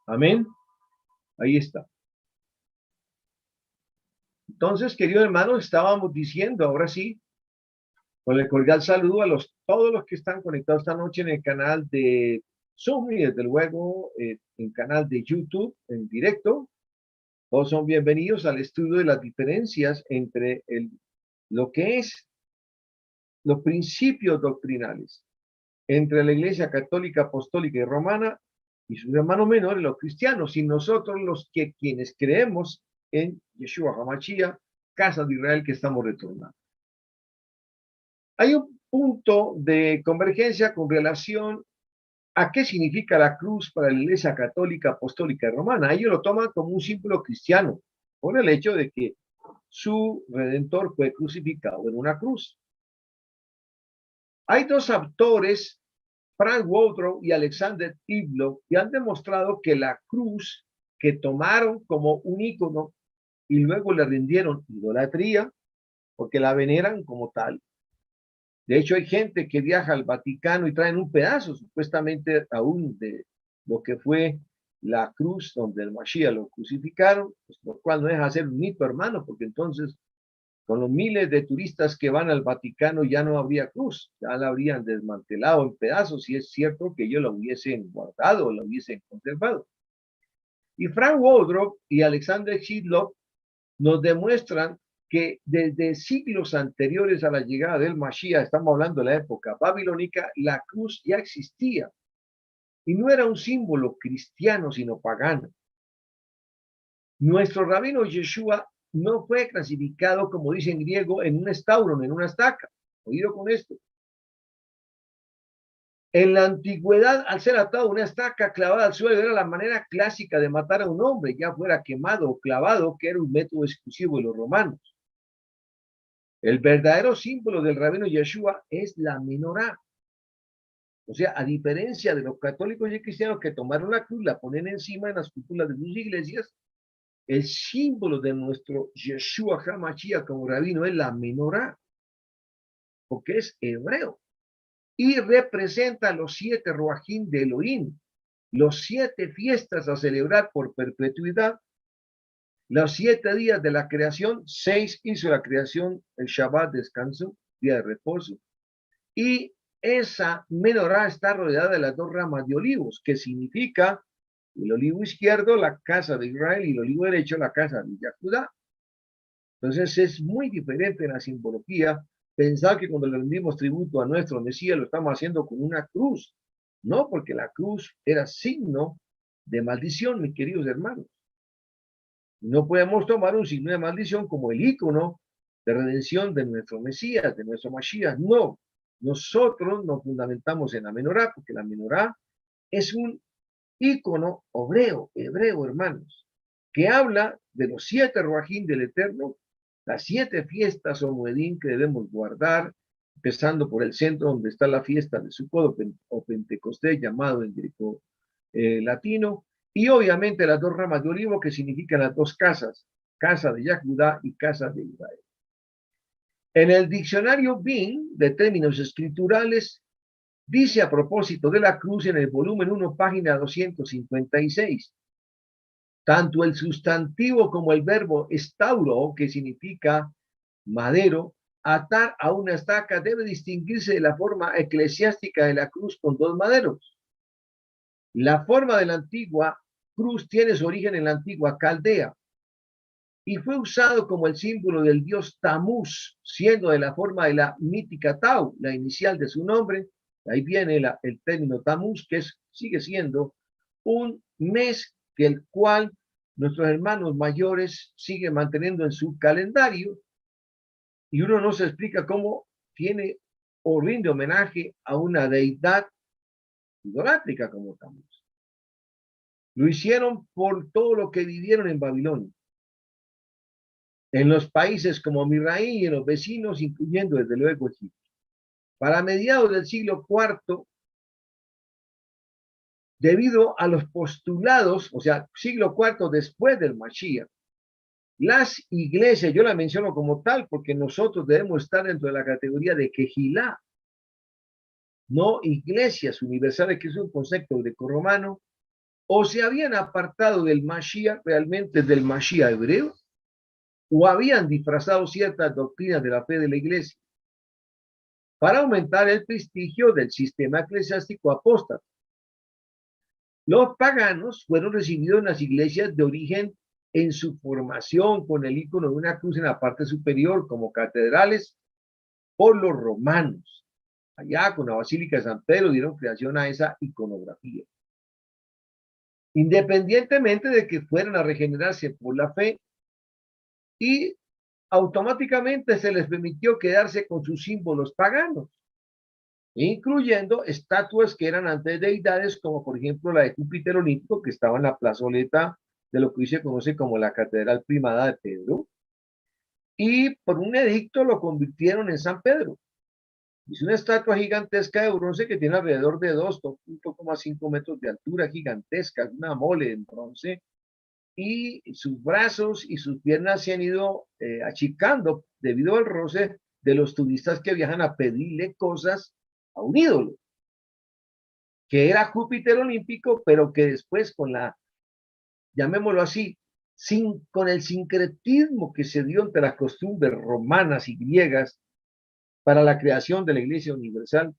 Amén. Ahí está. Entonces, querido hermano, estábamos diciendo, ahora sí, con el cordial saludo a todos los que están conectados esta noche en el canal de Zoom y desde luego en el canal de YouTube en directo. Todos son bienvenidos al estudio de las diferencias entre lo que es los principios doctrinales entre la Iglesia Católica, Apostólica y Romana y sus hermanos menores, los cristianos, y nosotros quienes creemos en Yeshua HaMashiach, casa de Israel que estamos retornando. Hay un punto de convergencia con relación a qué significa la cruz para la Iglesia Católica, Apostólica y Romana. Ellos lo toman como un símbolo cristiano, por el hecho de que su Redentor fue crucificado en una cruz. Hay dos autores, Frank Woodrow y Alexander Ivlow, que han demostrado que la cruz que tomaron como un ícono y luego le rindieron idolatría, porque la veneran como tal. De hecho, hay gente que viaja al Vaticano y traen un pedazo, supuestamente aún de lo que fue la cruz donde el Mashiach lo crucificaron, pues, lo cual no deja de ser un mito, hermano, porque entonces con los miles de turistas que van al Vaticano ya no habría cruz, ya la habrían desmantelado en pedazos, si es cierto que ellos la hubiesen guardado o la hubiesen conservado. Y Frank Woodrow y Alexander Shidlock nos demuestran que desde siglos anteriores a la llegada del Mashiach, estamos hablando de la época babilónica, la cruz ya existía. Y no era un símbolo cristiano, sino pagano. Nuestro rabino Yeshua no fue clasificado, como dice en griego, en un estauron, en una estaca. Oído con esto. En la antigüedad, al ser atado a una estaca clavada al suelo, era la manera clásica de matar a un hombre, ya fuera quemado o clavado, que era un método exclusivo de los romanos. El verdadero símbolo del rabino Yeshua es la menorá. O sea, a diferencia de los católicos y cristianos que tomaron la cruz, la ponen encima en las cúpulas de sus iglesias, el símbolo de nuestro Yeshua HaMashiach como rabino es la menorá, porque es hebreo, y representa los 7 Ruajim de Elohim, los 7 fiestas a celebrar por perpetuidad, los 7 días de la creación, 6 hizo la creación, el Shabbat, descanso, día de reposo, y esa menorá está rodeada de las 2 ramas de olivos, que significa el olivo izquierdo, la casa de Israel, y el olivo derecho, la casa de Judá. Entonces es muy diferente en la simbología pensar que cuando le rendimos tributo a nuestro Mesías lo estamos haciendo con una cruz. No, porque la cruz era signo de maldición, mis queridos hermanos. No podemos tomar un signo de maldición como el ícono de redención de nuestro Mesías, de nuestro Mashiach. No, nosotros nos fundamentamos en la menorá, porque la menorá es un ícono hebreo, hermanos, que habla de los 7 Ruajim del Eterno, las 7 fiestas o Moedín que debemos guardar, empezando por el centro donde está la fiesta de Sukkot o Pentecostés, llamado en griego latino, y obviamente las 2 ramas de olivo que significan las 2 casas, casa de Yahudá y casa de Israel. En el diccionario BIN de términos escriturales, dice a propósito de la cruz en el volumen 1, página 256, tanto el sustantivo como el verbo estauro, que significa madero, atar a una estaca debe distinguirse de la forma eclesiástica de la cruz con 2 maderos. La forma de la antigua cruz tiene su origen en la antigua Caldea y fue usado como el símbolo del dios Tamuz, siendo de la forma de la mítica Tau, la inicial de su nombre. Ahí viene el término Tamuz, que sigue siendo un mes que el cual nuestros hermanos mayores siguen manteniendo en su calendario, y uno no se explica cómo tiene o rinde homenaje a una deidad idolátrica como Tamuz. Lo hicieron por todo lo que vivieron en Babilonia, en los países como Misraín y en los vecinos, incluyendo desde luego Egipto. Para mediados del siglo IV, debido a los postulados, o sea, siglo IV después del Mashiach, las iglesias, yo la menciono como tal porque nosotros debemos estar dentro de la categoría de Kehilá, no iglesias universales, que es un concepto grecorromano, o se habían apartado del Mashiach, realmente del Mashiach hebreo, o habían disfrazado ciertas doctrinas de la fe de la iglesia para aumentar el prestigio del sistema eclesiástico apóstata. Los paganos fueron recibidos en las iglesias de origen en su formación con el icono de una cruz en la parte superior como catedrales por los romanos. Allá con la Basílica de San Pedro dieron creación a esa iconografía. Independientemente de que fueran a regenerarse por la fe, y automáticamente se les permitió quedarse con sus símbolos paganos, incluyendo estatuas que eran antes deidades, como por ejemplo la de Júpiter Olímpico, que estaba en la plazoleta de lo que hoy se conoce como la Catedral Primada de Pedro, y por un edicto lo convirtieron en San Pedro. Es una estatua gigantesca de bronce que tiene alrededor de 2,5 metros de altura, gigantesca, una mole en bronce, y sus brazos y sus piernas se han ido achicando debido al roce de los turistas que viajan a pedirle cosas a un ídolo, que era Júpiter Olímpico, pero que después con la, llamémoslo así, con el sincretismo que se dio entre las costumbres romanas y griegas para la creación de la Iglesia Universal,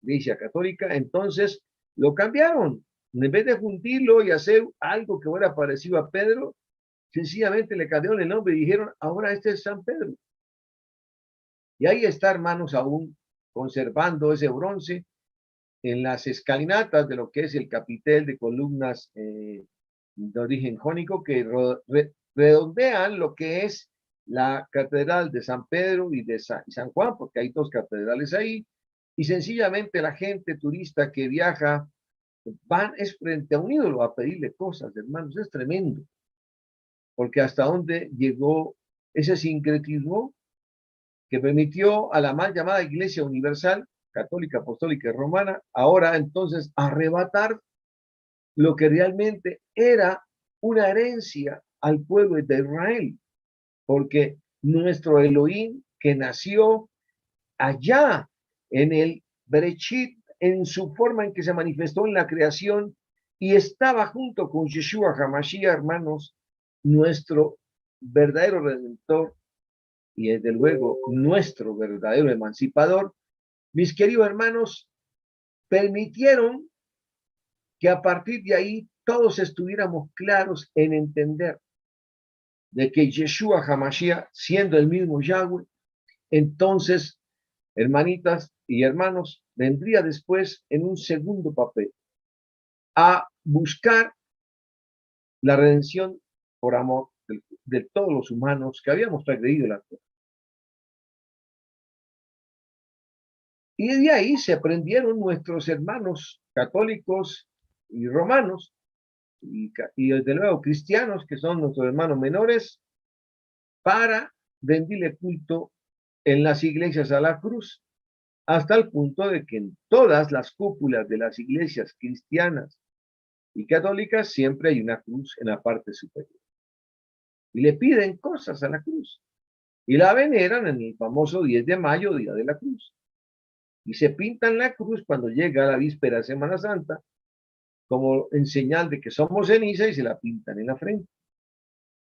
Iglesia Católica, entonces lo cambiaron. En vez de fundirlo y hacer algo que fuera parecido a Pedro, sencillamente le cambiaron el nombre y dijeron, ahora este es San Pedro. Y ahí está, hermanos, aún conservando ese bronce en las escalinatas de lo que es el capitel de columnas de origen jónico que redondean lo que es la catedral de San Pedro y de San Juan, porque hay dos catedrales ahí, y sencillamente la gente turista que viaja van es frente a un ídolo a pedirle cosas, hermanos, es tremendo, porque hasta dónde llegó ese sincretismo que permitió a la mal llamada Iglesia Universal, Católica, Apostólica y Romana, ahora entonces arrebatar lo que realmente era una herencia al pueblo de Israel, porque nuestro Elohim, que nació allá en el Berechit, en su forma en que se manifestó en la creación, y estaba junto con Yeshua HaMashiach, hermanos, nuestro verdadero Redentor, y desde luego nuestro verdadero emancipador, mis queridos hermanos, permitieron que a partir de ahí todos estuviéramos claros en entender de que Yeshua HaMashiach, siendo el mismo Yahweh, entonces, hermanitas y hermanos, vendría después en un segundo papel a buscar la redención por amor de todos los humanos que habíamos transgredido la fe. Y de ahí se aprendieron nuestros hermanos católicos y romanos, y desde luego cristianos, que son nuestros hermanos menores, para rendirle culto en las iglesias a la cruz, hasta el punto de que en todas las cúpulas de las iglesias cristianas y católicas siempre hay una cruz en la parte superior. Y le piden cosas a la cruz. Y la veneran en el famoso 10 de mayo, Día de la Cruz. Y se pintan la cruz cuando llega la víspera de Semana Santa, como en señal de que somos ceniza, y se la pintan en la frente.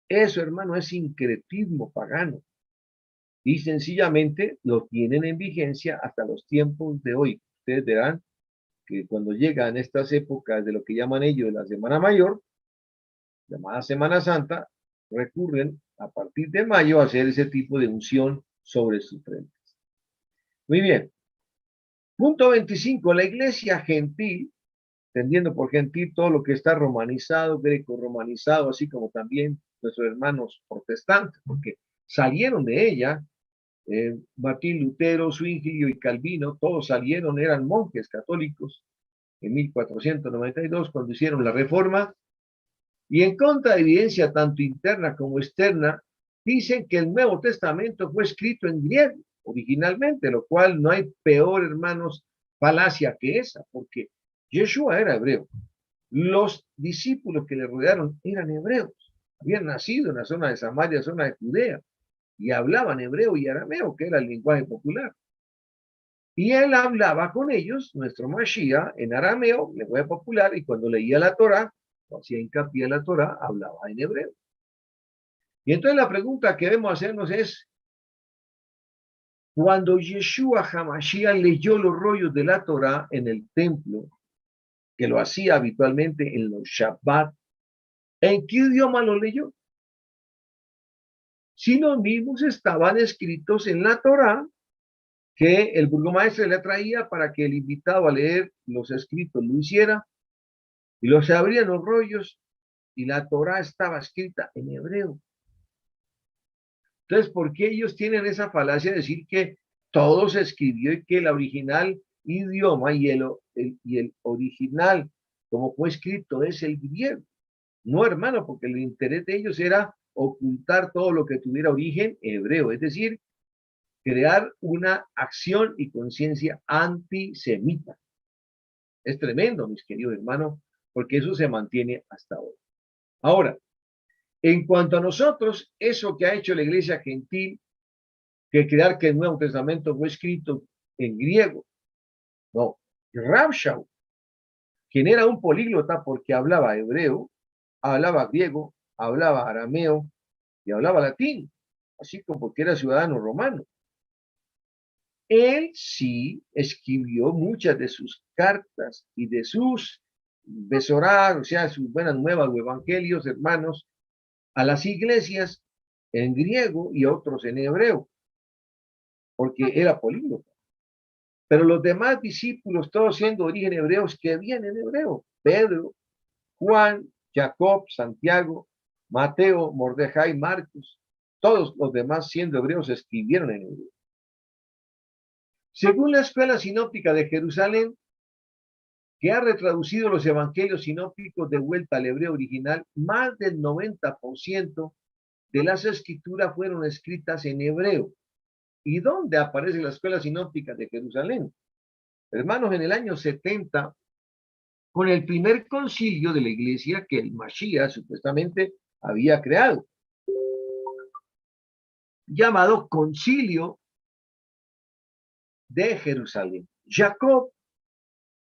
Eso, hermano, es sincretismo pagano. Y sencillamente lo tienen en vigencia hasta los tiempos de hoy. Ustedes verán que cuando llegan estas épocas de lo que llaman ellos la Semana Mayor, llamada Semana Santa, recurren a partir de mayo a hacer ese tipo de unción sobre sus frentes. Muy bien. Punto 25. La iglesia gentil, entendiendo por gentil todo lo que está romanizado, greco-romanizado, así como también nuestros hermanos protestantes, porque salieron de ella, Martín Lutero, Zwinglio y Calvino, todos salieron, eran monjes católicos en 1492 cuando hicieron la reforma, y en contra de evidencia tanto interna como externa, dicen que el Nuevo Testamento fue escrito en griego originalmente, lo cual no hay peor, hermanos, falacia que esa, porque Yeshua era hebreo. Los discípulos que le rodearon eran hebreos, habían nacido en la zona de Samaria, zona de Judea, y hablaban hebreo y arameo, que era el lenguaje popular. Y él hablaba con ellos, nuestro Mashiach, en arameo, lenguaje popular, y cuando leía la Torá, hacía hincapié en la Torá, hablaba en hebreo. Y entonces la pregunta que debemos hacernos es, cuando Yeshua HaMashiach leyó los rollos de la Torá en el templo, que lo hacía habitualmente en los Shabbat, ¿en qué idioma lo leyó? Si los mismos estaban escritos en la Torá, que el burgomaestre le traía para que el invitado a leer los escritos lo hiciera, y los abrían los rollos, y la Torá estaba escrita en hebreo. Entonces, ¿por qué ellos tienen esa falacia de decir que todo se escribió y que el original idioma y el original, como fue escrito, es el griego? No, hermano, porque el interés de ellos era ocultar todo lo que tuviera origen hebreo, es decir, crear una acción y conciencia antisemita. Es tremendo, mis queridos hermanos, porque eso se mantiene hasta hoy. Ahora, en cuanto a nosotros, eso que ha hecho la iglesia gentil, que crear que el Nuevo Testamento fue escrito en griego, no, Rav Shaul, quien era un políglota porque hablaba hebreo, hablaba griego, hablaba arameo y hablaba latín, así como porque era ciudadano romano. Él sí escribió muchas de sus cartas y de sus besorá, o sea, sus buenas nuevas o evangelios, hermanos, a las iglesias en griego y otros en hebreo, porque era políglota. Pero los demás discípulos, todos siendo de origen hebreo, escribían en hebreo. Pedro, Juan, Jacob, Santiago, Mateo, Mordejai, Marcos, todos los demás siendo hebreos escribieron en hebreo. Según la Escuela Sinóptica de Jerusalén, que ha retraducido los evangelios sinópticos de vuelta al hebreo original, más del 90% de las escrituras fueron escritas en hebreo. ¿Y dónde aparece la Escuela Sinóptica de Jerusalén? Hermanos, en el año 70, con el primer concilio de la iglesia que el Mashiach supuestamente había creado, llamado Concilio de Jerusalén. Jacob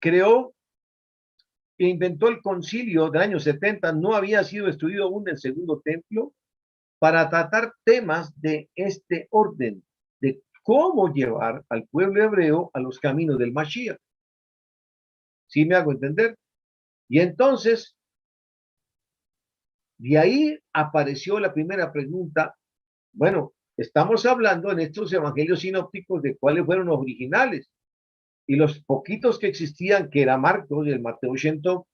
creó e inventó el concilio del año 70, no había sido destruido aún el segundo templo, para tratar temas de este orden, de cómo llevar al pueblo hebreo a los caminos del Mashiach. ¿Sí me hago entender? Y entonces, de ahí apareció la primera pregunta. Bueno, estamos hablando en estos evangelios sinópticos de cuáles fueron los originales. Y los poquitos que existían, que era Marcos y el Mateo Shento,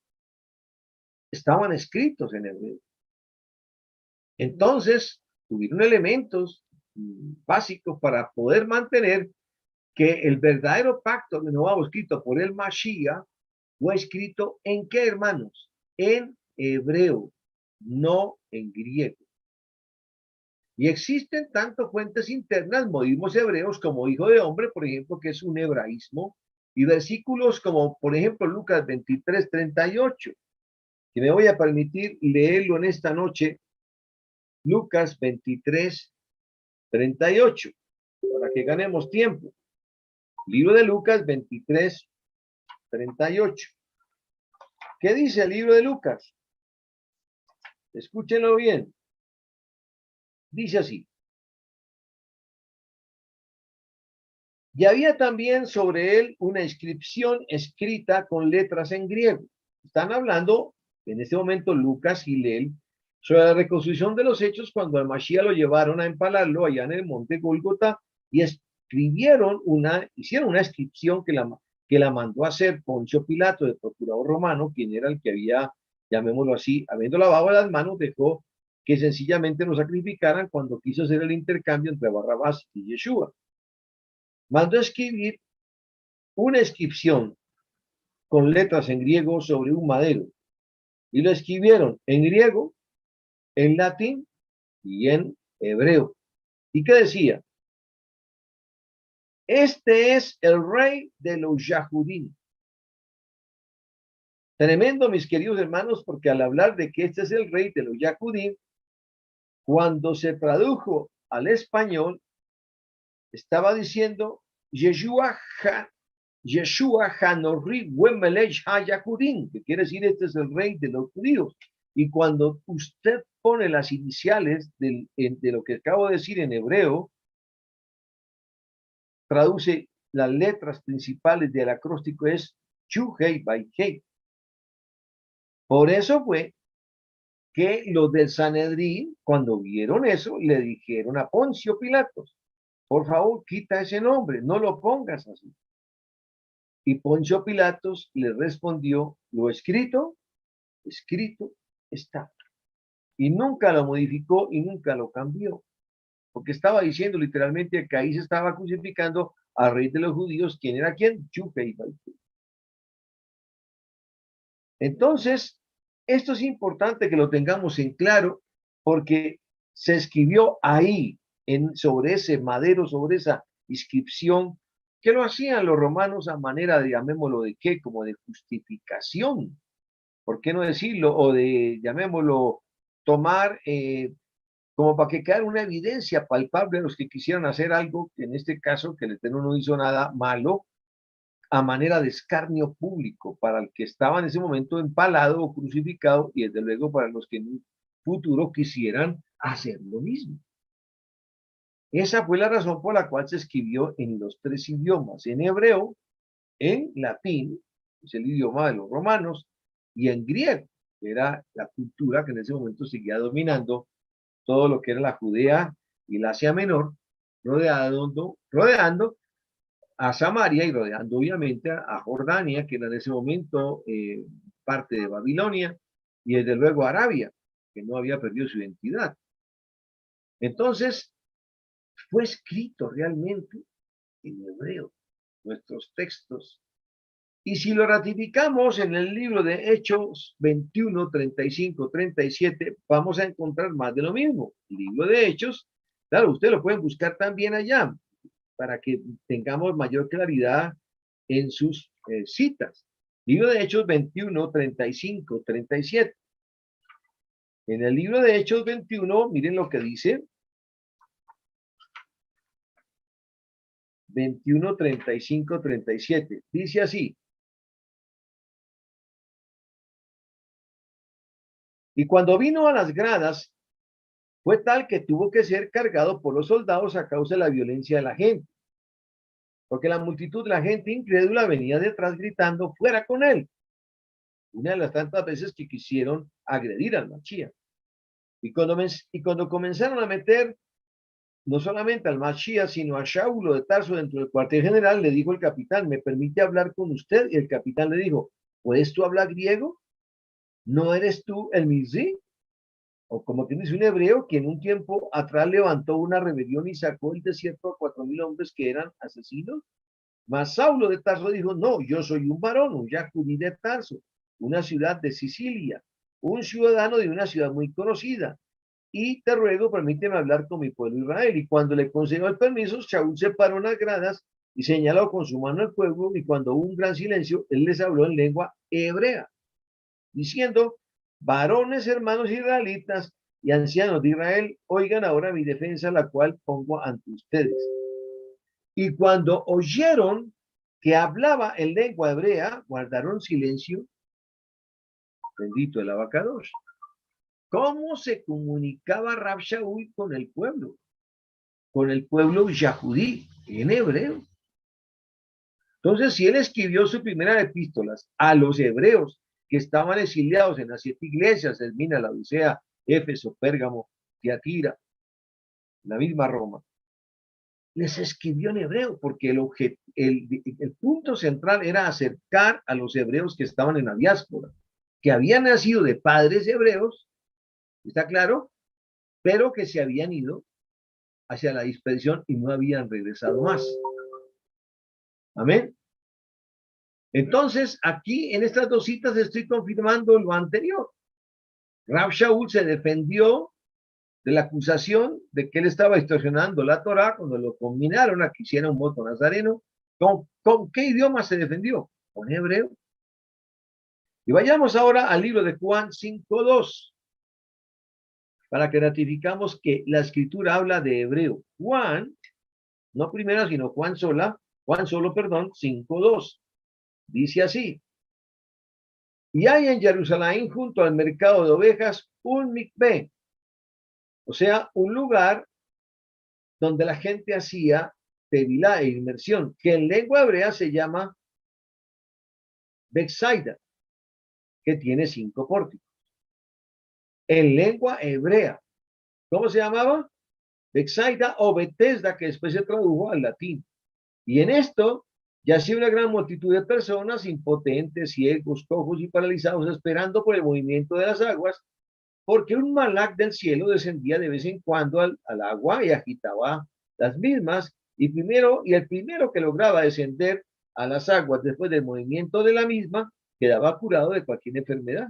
estaban escritos en hebreo. Entonces, tuvieron elementos básicos para poder mantener que el verdadero pacto de nuevo escrito por el Mashiach fue escrito en qué, hermanos? En hebreo, no en griego. Y existen tanto fuentes internas, modismos hebreos, como hijo de hombre, por ejemplo, que es un hebraísmo, y versículos como, por ejemplo, Lucas 23:38, que me voy a permitir leerlo en esta noche, Lucas 23:38, para que ganemos tiempo. Libro de Lucas 23:38. ¿Qué dice el libro de Lucas? Escúchenlo bien. Dice así. Y había también sobre él una inscripción escrita con letras en griego. Están hablando, en este momento, Lucas y Hillel, sobre la reconstrucción de los hechos cuando al Mashiach lo llevaron a empalarlo allá en el monte Gólgota y hicieron una inscripción que la mandó a hacer Poncio Pilato, el procurador romano, quien era el que había, llamémoslo así, habiendo lavado las manos, dejó que sencillamente lo sacrificaran cuando quiso hacer el intercambio entre Barrabás y Yeshua. Mandó a escribir una inscripción con letras en griego sobre un madero. Y lo escribieron en griego, en latín y en hebreo. ¿Y qué decía? Este es el rey de los Yahudim. Tremendo, mis queridos hermanos, porque al hablar de que este es el rey de los Yahudim, cuando se tradujo al español, estaba diciendo Yeshua Yeshua Hanorri Wemelech Hayakurim, que quiere decir este es el rey de los judíos. Y cuando usted pone las iniciales de lo que acabo de decir en hebreo, traduce las letras principales del acróstico es Chu Hei Bai Hei. Por eso fue que los del Sanedrín, cuando vieron eso, le dijeron a Poncio Pilatos, por favor, quita ese nombre, no lo pongas así. Y Poncio Pilatos le respondió, lo escrito, escrito está. Y nunca lo modificó y nunca lo cambió, porque estaba diciendo literalmente que ahí se estaba crucificando al rey de los judíos. ¿Quién era quién? Chuhei. Entonces, esto es importante que lo tengamos en claro, porque se escribió ahí, sobre ese madero, sobre esa inscripción, que lo hacían los romanos a manera de, llamémoslo de qué, como de justificación, ¿por qué no decirlo? O de, llamémoslo, tomar como para que quedara una evidencia palpable a los que quisieran hacer algo, que en este caso, que el Eterno no hizo nada malo, a manera de escarnio público para el que estaba en ese momento empalado o crucificado, y desde luego para los que en un futuro quisieran hacer lo mismo. Esa fue la razón por la cual se escribió en los tres idiomas, en hebreo, en latín, que es el idioma de los romanos, y en griego, que era la cultura que en ese momento seguía dominando todo lo que era la Judea y la Asia Menor, rodeando a Samaria y rodeando obviamente a Jordania, que era en ese momento parte de Babilonia, y desde luego Arabia, que no había perdido su identidad. Entonces, fue escrito realmente en hebreo, nuestros textos. Y si lo ratificamos en el libro de Hechos 21, 35, 37, vamos a encontrar más de lo mismo. El libro de Hechos, claro, ustedes lo pueden buscar también allá, para que tengamos mayor claridad en sus citas. Libro de Hechos 21, 35, 37. En el libro de Hechos 21, miren lo que dice. 21, 35, 37. Dice así. Y cuando vino a las gradas, fue tal que tuvo que ser cargado por los soldados a causa de la violencia de la gente. Porque la multitud de la gente incrédula venía detrás gritando, fuera con él. Una de las tantas veces que quisieron agredir al Mashiach. Y cuando comenzaron a meter no solamente al Mashiach, sino a Shaulo de Tarso dentro del cuartel general, le dijo el capitán, ¿me permite hablar con usted? Y el capitán le dijo, ¿puedes tú hablar griego? ¿No eres tú el Misri? O como tienes un hebreo que en un tiempo atrás levantó una rebelión y sacó del desierto a 4,000 hombres que eran asesinos. Mas Saulo de Tarso dijo, no, yo soy un varón, un Yacudí de Tarso, una ciudad de Sicilia, un ciudadano de una ciudad muy conocida. Y te ruego, permíteme hablar con mi pueblo Israel. Y cuando le concedió el permiso, Shaul se paró en las gradas y señaló con su mano al pueblo, y cuando hubo un gran silencio, él les habló en lengua hebrea, diciendo, varones hermanos israelitas y ancianos de Israel, oigan ahora mi defensa, la cual pongo ante ustedes. Y cuando oyeron que hablaba en lengua hebrea, guardaron silencio. Bendito el abacados. ¿Cómo se comunicaba Rab Shaul con el pueblo? Con el pueblo yahudí, en hebreo. Entonces, si él escribió sus primeras epístolas a los hebreos que estaban exiliados en las 7 iglesias, Esmina, Laodicea, Éfeso, Pérgamo, Tiatira, la misma Roma, les escribió en hebreo, porque el punto central era acercar a los hebreos que estaban en la diáspora, que habían nacido de padres hebreos, ¿está claro? Pero que se habían ido hacia la dispersión y no habían regresado más. Amén. Entonces, aquí en estas dos citas estoy confirmando lo anterior. Rab Shaul se defendió de la acusación de que él estaba distorsionando la Torá cuando lo combinaron a que hiciera un voto nazareno. ¿Con qué idioma se defendió? Con hebreo. Y vayamos ahora al libro de Juan 5:2, para que ratificamos que la escritura habla de hebreo. Juan, no primero, sino Juan sola, Juan solo, perdón, 5:2. Dice así: y hay en Jerusalén, junto al mercado de ovejas, un mikvé, o sea, un lugar donde la gente hacía tevilá e inmersión, que en lengua hebrea se llama Betsaida, que tiene 5 pórticos. En lengua hebrea, ¿cómo se llamaba? Betsaida o Bethesda, que después se tradujo al latín. Y en esto yacía una gran multitud de personas, impotentes, ciegos, cojos y paralizados, esperando por el movimiento de las aguas, porque un malak del cielo descendía de vez en cuando al agua y agitaba las mismas, y el primero que lograba descender a las aguas después del movimiento de la misma, quedaba curado de cualquier enfermedad.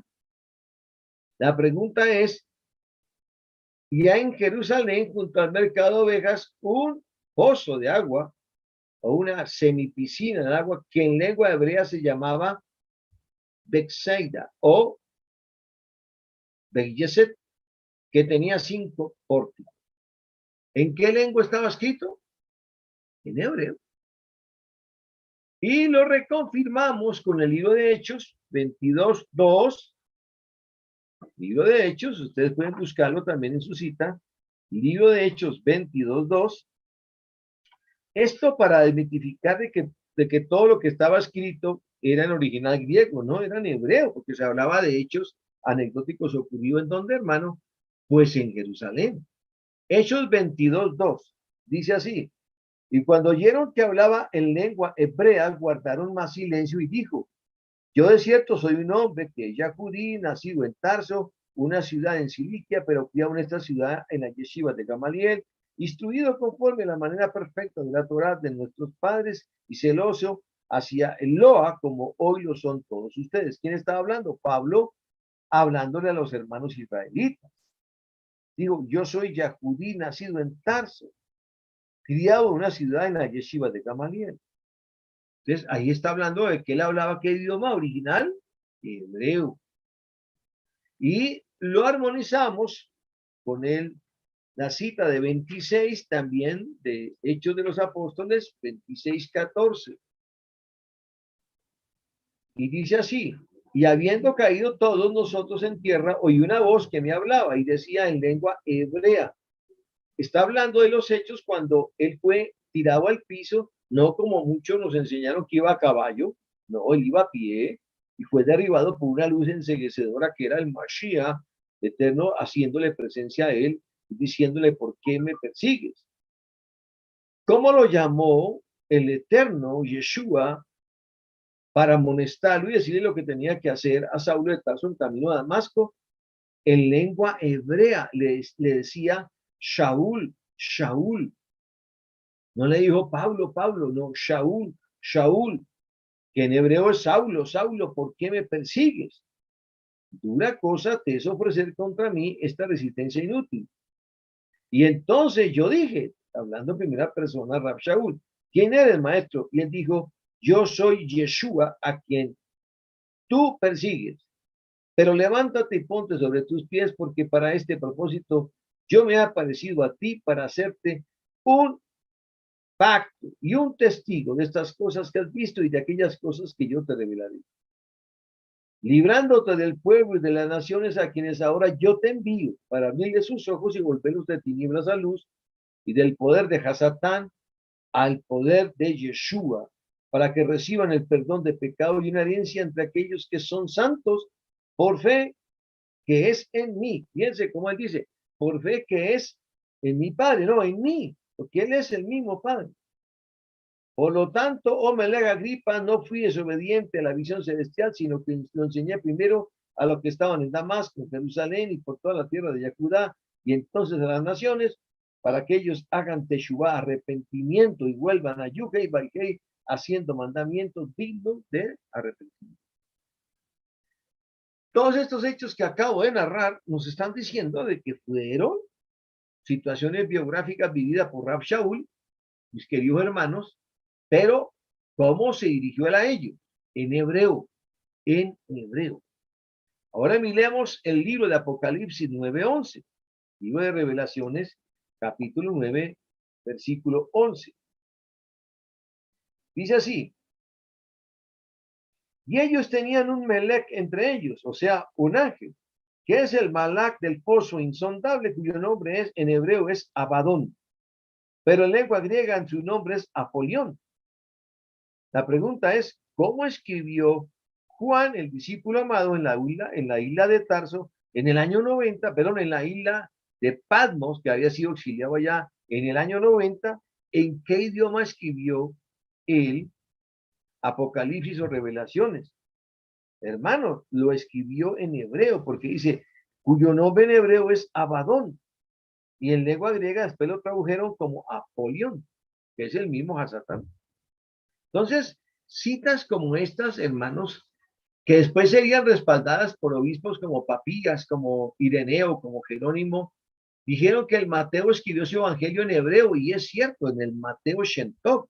La pregunta es, ¿y hay en Jerusalén, junto al mercado de ovejas, un pozo de agua o una semipiscina de agua que en lengua hebrea se llamaba Betsaida o Beyezet, que tenía 5 pórticos? ¿En qué lengua estaba escrito? En hebreo. Y lo reconfirmamos con el libro de Hechos 22:2. Libro de Hechos, ustedes pueden buscarlo también en su cita. Libro de Hechos 22:2. Esto para desmitificar de que todo lo que estaba escrito era en original griego, no era en hebreo, porque se hablaba de hechos anecdóticos ocurridos en donde, hermano, pues en Jerusalén. Hechos 22:2 dice así: y cuando oyeron que hablaba en lengua hebrea, guardaron más silencio y dijo: yo de cierto soy un hombre que es Yahudí, nacido en Tarso, una ciudad en Cilicia, pero criado en esta ciudad en la yeshiva de Gamaliel, instruido conforme a la manera perfecta de la Torá de nuestros padres y celoso hacia el Loa, como hoy lo son todos ustedes. ¿Quién estaba hablando? Pablo, hablándole a los hermanos israelitas. Digo, yo soy Yahudí, nacido en Tarso, criado en una ciudad en la yeshiva de Gamaliel. Entonces, ahí está hablando de que él hablaba qué idioma original, hebreo. Y lo armonizamos con la cita de 26 también de Hechos de los Apóstoles 26:14. Y dice así: y habiendo caído todos nosotros en tierra, oí una voz que me hablaba y decía en lengua hebrea. Está hablando de los hechos cuando él fue tirado al piso, no como muchos nos enseñaron que iba a caballo, no, él iba a pie y fue derribado por una luz enseguecedora que era el Mashiach eterno, haciéndole presencia a él, diciéndole: ¿por qué me persigues? ¿Cómo lo llamó el eterno Yeshua para amonestarlo y decirle lo que tenía que hacer a Saulo de Tarso en camino a Damasco? En lengua hebrea le decía Shaul, Shaul. No le dijo Pablo, Pablo, no, Shaul, Shaul, que en hebreo es Saulo, Saulo, ¿por qué me persigues? Dura cosa te es ofrecer contra mí esta resistencia inútil. Y entonces yo dije, hablando en primera persona, Rab Shaul, ¿quién eres, maestro? Y él dijo: yo soy Yeshua, a quien tú persigues. Pero levántate y ponte sobre tus pies, porque para este propósito yo me he aparecido a ti para hacerte un pacto y un testigo de estas cosas que has visto y de aquellas cosas que yo te revelaré, librándote del pueblo y de las naciones a quienes ahora yo te envío para abrirles sus ojos y volverlos de tinieblas a luz y del poder de Hasatán al poder de Yeshua, para que reciban el perdón de pecado y una herencia entre aquellos que son santos por fe que es en mí. Fíjense cómo él dice, por fe que es en mi Padre, no en mí, porque él es el mismo Padre. Por lo tanto, oh Meleg Agripa, no fui desobediente a la visión celestial, sino que lo enseñé primero a los que estaban en Damasco, en Jerusalén y por toda la tierra de Judá, y entonces a las naciones, para que ellos hagan teshuvá, arrepentimiento, y vuelvan a Yuhei Baihei, haciendo mandamientos dignos de arrepentimiento. Todos estos hechos que acabo de narrar nos están diciendo de que fueron situaciones biográficas vividas por Rab Shaul, mis queridos hermanos, pero ¿cómo se dirigió él a ellos? En hebreo, en hebreo. Ahora miremos el libro de Apocalipsis 9:11, libro de Revelaciones, capítulo 9, versículo 11. Dice así, y ellos tenían un Melec entre ellos, o sea, un ángel, que es el Malak del pozo insondable, cuyo nombre es, en hebreo es Abadón, pero en lengua griega en su nombre es Apolión. La pregunta es, ¿cómo escribió Juan, el discípulo amado, en la isla de Tarso, en el año 90, perdón, en la isla de Patmos, que había sido exiliado allá en el año 90, ¿en qué idioma escribió el Apocalipsis o Revelaciones? Hermanos, lo escribió en hebreo, porque dice, cuyo nombre en hebreo es Abadón, y en lengua griega después lo tradujeron como Apolión, que es el mismo Hasatán. Entonces, citas como estas, hermanos, que después serían respaldadas por obispos como Papías, como Ireneo, como Jerónimo, dijeron que el Mateo escribió su evangelio en hebreo, y es cierto, en el Mateo Shentov.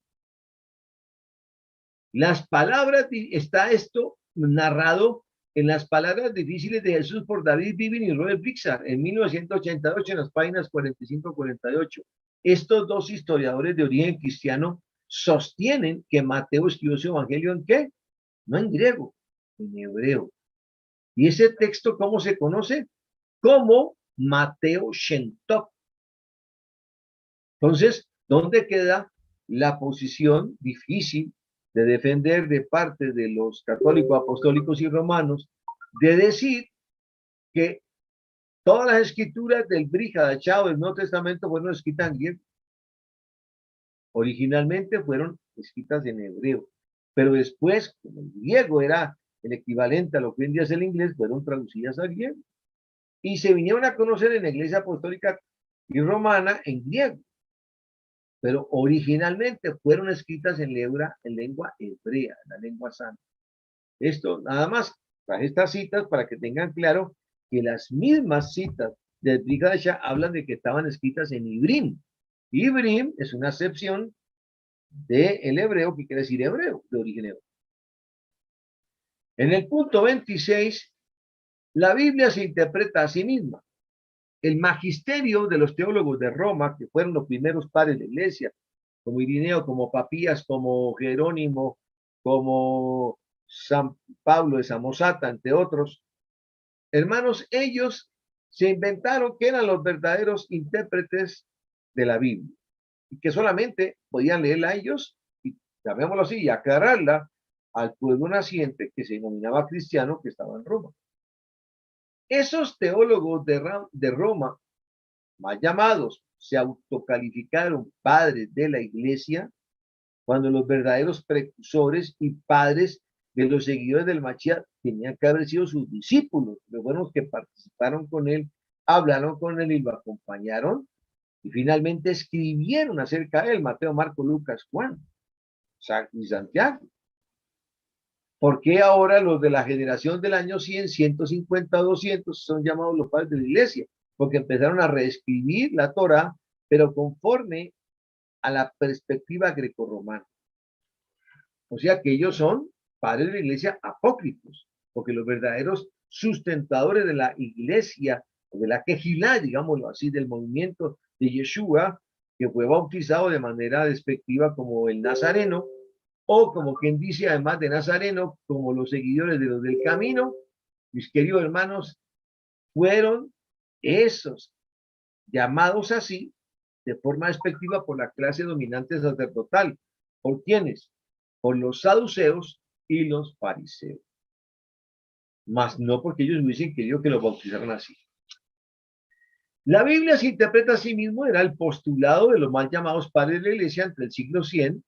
Las palabras, está esto narrado en las palabras difíciles de Jesús por David Bibin y Robert Blixar en 1988 en las páginas 45-48. Estos dos historiadores de origen cristiano sostienen que Mateo escribió su evangelio ¿en qué? No en griego, en hebreo. ¿Y ese texto cómo se conoce? Como Mateo Shentov. Entonces, ¿dónde queda la posición difícil de defender de parte de los católicos, apostólicos y romanos de decir que todas las escrituras del Brígida, Chao, del Nuevo Testamento fueron escritas en griego? Originalmente fueron escritas en hebreo, pero después, como el griego era el equivalente a lo que hoy en día es el inglés, fueron traducidas al griego y se vinieron a conocer en la Iglesia Apostólica y Romana en griego, pero originalmente fueron escritas en lengua hebrea, la lengua santa. Esto, nada más, traje estas citas para que tengan claro que las mismas citas del Brigadasha hablan de que estaban escritas en Ibrim. Ibrim es una acepción del hebreo que quiere decir hebreo, de origen hebreo. En el punto 26, la Biblia se interpreta a sí misma. El magisterio de los teólogos de Roma, que fueron los primeros padres de la iglesia, como Irineo, como Papías, como Jerónimo, como San Pablo de Samosata, entre otros, hermanos, ellos se inventaron que eran los verdaderos intérpretes de la Biblia y que solamente podían leerla ellos y, llamémoslo así, y aclararla al pueblo naciente que se denominaba cristiano que estaba en Roma. Esos teólogos de Roma, mal llamados, se autocalificaron padres de la iglesia cuando los verdaderos precursores y padres de los seguidores del Mashiach tenían que haber sido sus discípulos, los buenos que participaron con él, hablaron con él y lo acompañaron y finalmente escribieron acerca de él, Mateo, Marco, Lucas, Juan y Santiago. ¿Por qué ahora los de la generación del año 100, 150, 200 son llamados los padres de la iglesia? Porque empezaron a reescribir la Torah, pero conforme a la perspectiva grecorromana. O sea que ellos son padres de la iglesia apócrifos, porque los verdaderos sustentadores de la iglesia, o de la quejilá, digámoslo así, del movimiento de Yeshua, que fue bautizado de manera despectiva como el Nazareno, o como quien dice, además de Nazareno, como los seguidores de los del camino, mis queridos hermanos, fueron esos llamados así de forma despectiva por la clase dominante sacerdotal. ¿Por quiénes? Por los saduceos y los fariseos. Más no porque ellos hubiesen querido que los bautizaran así. La Biblia se interpreta a sí mismo, era el postulado de los mal llamados padres de la iglesia entre el siglo 100,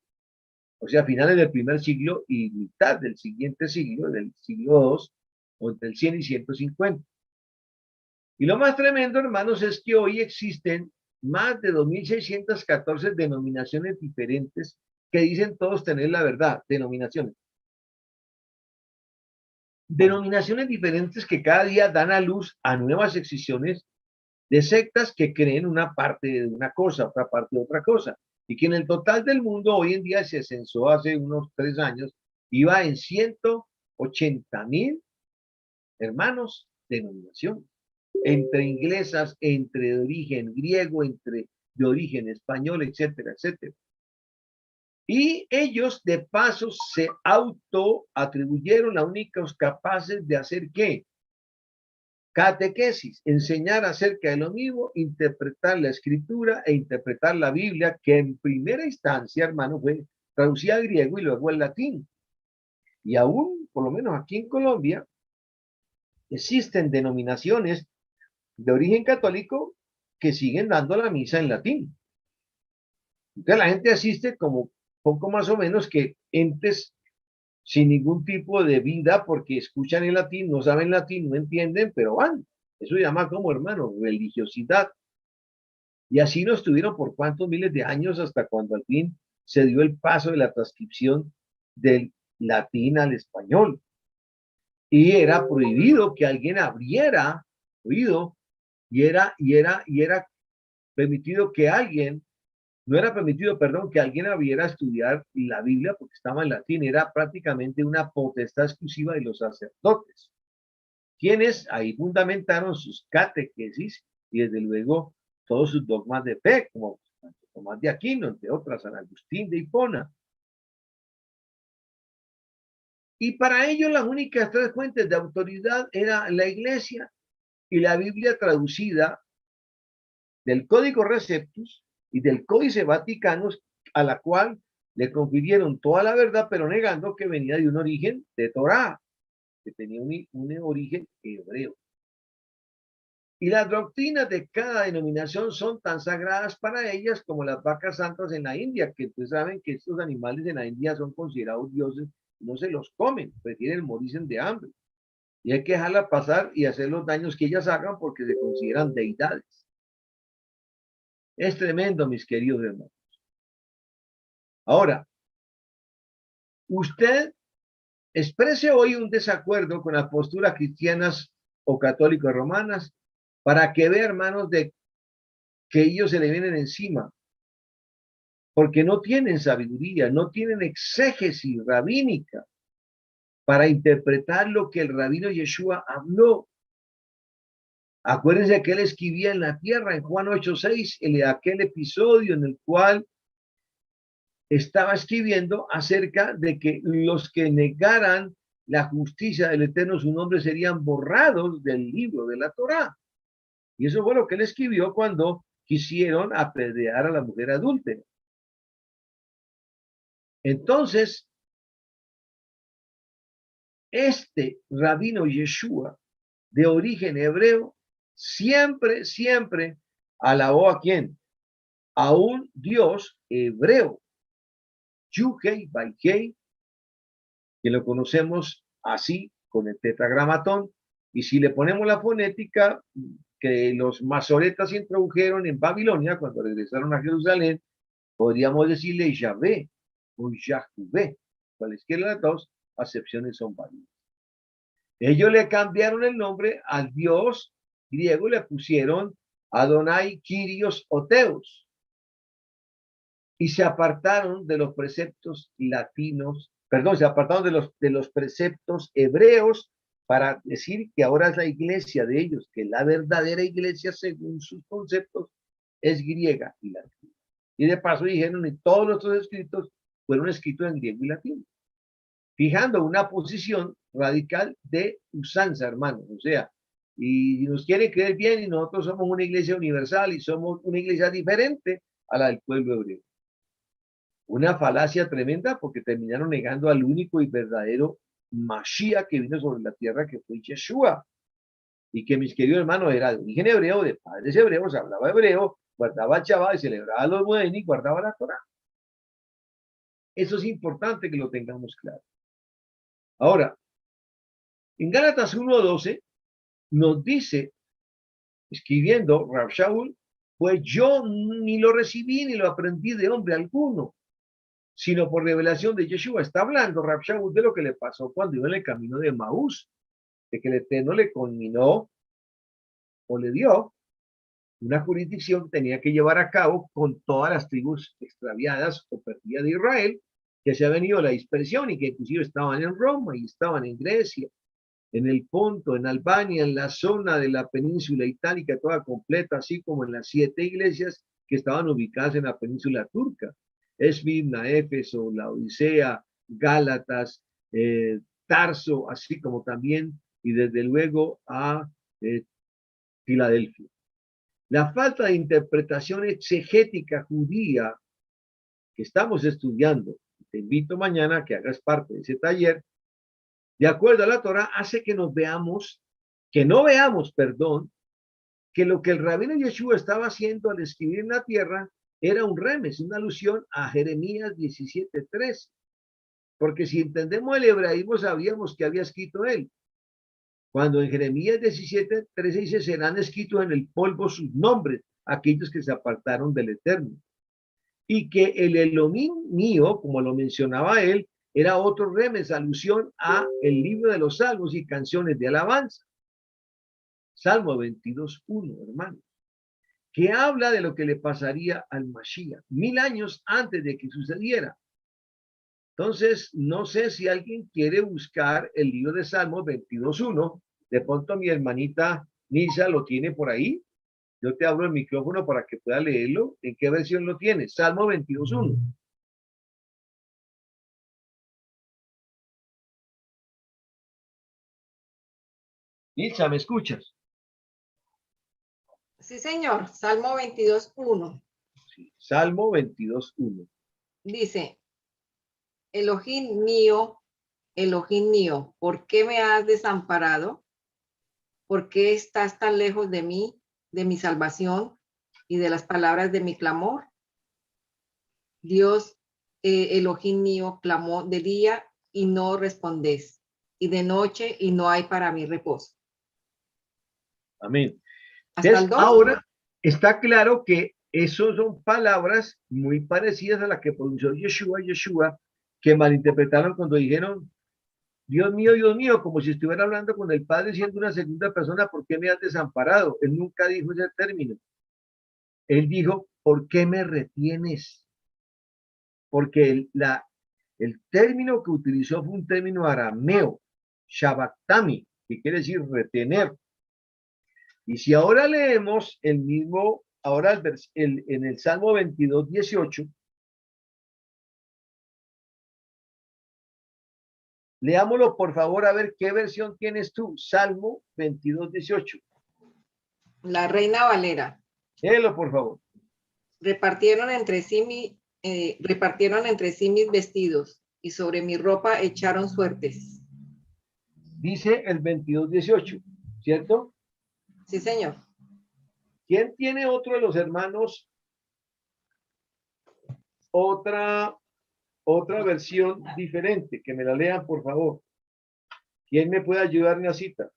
o sea, finales del primer siglo y mitad del siguiente siglo, del siglo 2, o entre el 100 y 150. Y lo más tremendo, hermanos, es que hoy existen más de 2.614 denominaciones diferentes que dicen todos tener la verdad, denominaciones. Denominaciones diferentes que cada día dan a luz a nuevas excisiones de sectas que creen una parte de una cosa, otra parte de otra cosa. Y que en el total del mundo hoy en día se censó hace unos 3 años, iba en 180.000 hermanos denominaciones, entre inglesas, entre de origen griego, entre de origen español, etcétera, etcétera. Y ellos de paso se autoatribuyeron a únicos capaces de hacer ¿qué? Catequesis, enseñar acerca de lo mismo, interpretar la escritura e interpretar la Biblia, que en primera instancia, hermano, fue traducida al griego y luego al latín. Y aún, por lo menos aquí en Colombia, existen denominaciones de origen católico que siguen dando la misa en latín. Entonces la gente asiste como poco más o menos que entes sin ningún tipo de vida porque escuchan el latín, no saben latín, no entienden, pero van. Eso se llama como, hermano, religiosidad. Y así no estuvieron por cuántos miles de años hasta cuando al fin se dio el paso de la transcripción del latín al español. Y era prohibido que alguien abriera oído y era permitido que alguien, no era permitido, perdón, que alguien abriera a estudiar la Biblia porque estaba en latín, era prácticamente una potestad exclusiva de los sacerdotes, quienes ahí fundamentaron sus catequesis y desde luego todos sus dogmas de fe, como Tomás de Aquino, entre otras, San Agustín de Hipona. Y para ellos las únicas tres fuentes de autoridad era la iglesia y la Biblia traducida del Código Receptus y del Códice Vaticano, a la cual le confirieron toda la verdad, pero negando que venía de un origen de Torá, que tenía un origen hebreo. Y las doctrinas de cada denominación son tan sagradas para ellas como las vacas santas en la India, que ustedes saben que estos animales en la India son considerados dioses, no se los comen, prefieren morirse de hambre. Y hay que dejarla pasar y hacer los daños que ellas hagan porque se consideran deidades. Es tremendo, mis queridos hermanos. Ahora, usted exprese hoy un desacuerdo con las posturas cristianas o católicas romanas para que vea, hermanos, de que ellos se le vienen encima, porque no tienen sabiduría, no tienen exégesis rabínica para interpretar lo que el rabino Yeshua habló. Acuérdense que él escribía en la tierra, en Juan 8:6, en aquel episodio en el cual estaba escribiendo acerca de que los que negaran la justicia del Eterno, su nombre serían borrados del libro de la Torá. Y eso fue lo que él escribió cuando quisieron apedrear a la mujer adúltera. Entonces, este rabino Yeshua, de origen hebreo, siempre alabó ¿a quién? A un Dios hebreo, Yuhei Baikei, que lo conocemos así, con el tetragramatón, y si le ponemos la fonética que los masoretas introdujeron en Babilonia, cuando regresaron a Jerusalén, podríamos decirle Yahvé o Yahuvé, cualesquiera de las dos acepciones son válidas. Ellos le cambiaron el nombre al dios griego, le pusieron Adonai Kyrios Oteos, y se apartaron de los preceptos latinos, perdón, se apartaron de los preceptos hebreos para decir que ahora es la iglesia de ellos, que la verdadera iglesia según sus conceptos es griega y latina. Y de paso dijeron que todos nuestros escritos fueron escritos en griego y latín, fijando una posición radical de usanza, hermanos. O sea, y nos quieren creer bien y nosotros somos una iglesia universal y somos una iglesia diferente a la del pueblo hebreo. Una falacia tremenda porque terminaron negando al único y verdadero Mashiach que vino sobre la tierra, que fue Yeshua. Y que, mis queridos hermanos, era de origen hebreo, de padres hebreos, hablaba hebreo, guardaba el Shabbat, celebraba los Moedín y guardaba la Torah. Eso es importante que lo tengamos claro. Ahora, en Gálatas 1:12 nos dice, escribiendo Rav Shaul, pues yo ni lo recibí ni lo aprendí de hombre alguno, sino por revelación de Yeshua. Está hablando Rav Shaul de lo que le pasó cuando iba en el camino de Maús, de que el Eterno le conminó o le dio una jurisdicción que tenía que llevar a cabo con todas las tribus extraviadas o perdidas de Israel, que se ha venido la dispersión y que inclusive estaban en Roma y estaban en Grecia, en el Ponto, en Albania, en la zona de la península itálica toda completa, así como en las 7 iglesias que estaban ubicadas en la península turca. Esmirna, Éfeso, la Odisea, Gálatas, Tarso, así como también, y desde luego a Filadelfia. La falta de interpretación exegética judía que estamos estudiando, te invito mañana a que hagas parte de ese taller, de acuerdo a la Torah, hace que no veamos, perdón, que lo que el rabino Yeshua estaba haciendo al escribir en la tierra era un remes, una alusión a Jeremías 17:13. Porque si entendemos el hebraísmo, sabíamos que había escrito él. Cuando en Jeremías 17:13 dice, serán escritos en el polvo sus nombres, aquellos que se apartaron del Eterno. Y que el Elohim mío, como lo mencionaba él, era otro remes, alusión a el libro de los salmos y canciones de alabanza. Salmo 22:1, hermano, que habla de lo que le pasaría al Mashiach 1000 años antes de que sucediera. Entonces, no sé si alguien quiere buscar el libro de Salmos 22:1. De pronto mi hermanita Nisa lo tiene por ahí. Yo te abro el micrófono para que pueda leerlo. ¿En qué versión lo tiene? Salmo 22:1. Nisa, ¿me escuchas? Sí, señor. Salmo 22:1. Sí, Salmo 22:1. Dice, Elohim mío, ¿por qué me has desamparado? ¿Por qué estás tan lejos de mí, de mi salvación y de las palabras de mi clamor? Dios, Elohim mío, clamó de día y no respondés, y de noche y no hay para mí reposo. Amén. Hasta el Entonces, 2. ahora está claro que esas son palabras muy parecidas a las que pronunció Yeshua, que malinterpretaron cuando dijeron, Dios mío, como si estuviera hablando con el Padre siendo una segunda persona, ¿por qué me has desamparado? Él nunca dijo ese término. Él dijo, ¿por qué me retienes? Porque el término que utilizó fue un término arameo, shabaktami, que quiere decir retener. Y si ahora leemos el mismo, ahora en el Salmo 22:18, leámoslo por favor a ver qué versión tienes tú. Salmo 22:18. La Reina Valera. Léelo por favor. Repartieron entre sí mis vestidos y sobre mi ropa echaron suertes. Dice el 22:18, ¿cierto? Sí, señor. ¿Quién tiene otro de los hermanos otra versión diferente? Que me la lean, por favor. ¿Quién me puede ayudar en la cita?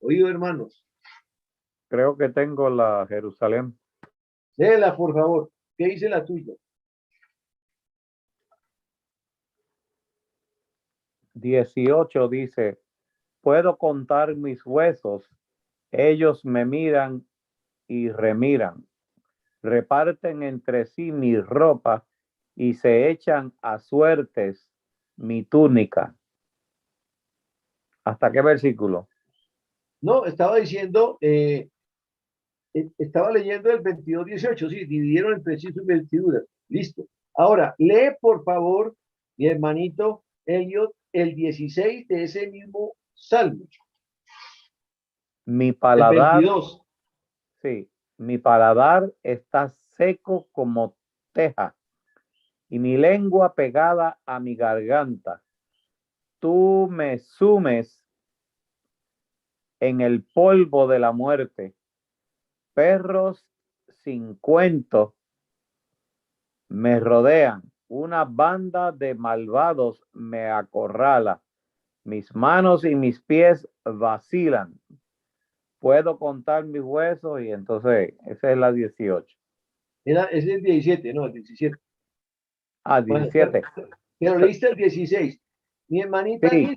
Oído, hermanos. Creo que tengo la Jerusalén. Léela, por favor. ¿Qué dice la tuya? 18 dice, puedo contar mis huesos, ellos me miran y remiran, reparten entre sí mi ropa y se echan a suertes mi túnica. ¿Hasta qué versículo? No, estaba diciendo, estaba leyendo el 22:18, sí, dividieron entre sí sus vestiduras. Listo. Ahora, lee por favor, mi hermanito Elliot, el 16 de ese mismo salmo. Mi El paladar, 22. sí, mi paladar está seco como teja y mi lengua pegada a mi garganta. Tú me sumes en el polvo de la muerte. Perros sin cuento me rodean. Una banda de malvados me acorrala. Mis manos y mis pies vacilan. Puedo contar mis huesos y entonces esa es la 18. Es el 17, no, el 17. Ah, Bueno, 17. pero leíste el 16. Mi hermanita Sí,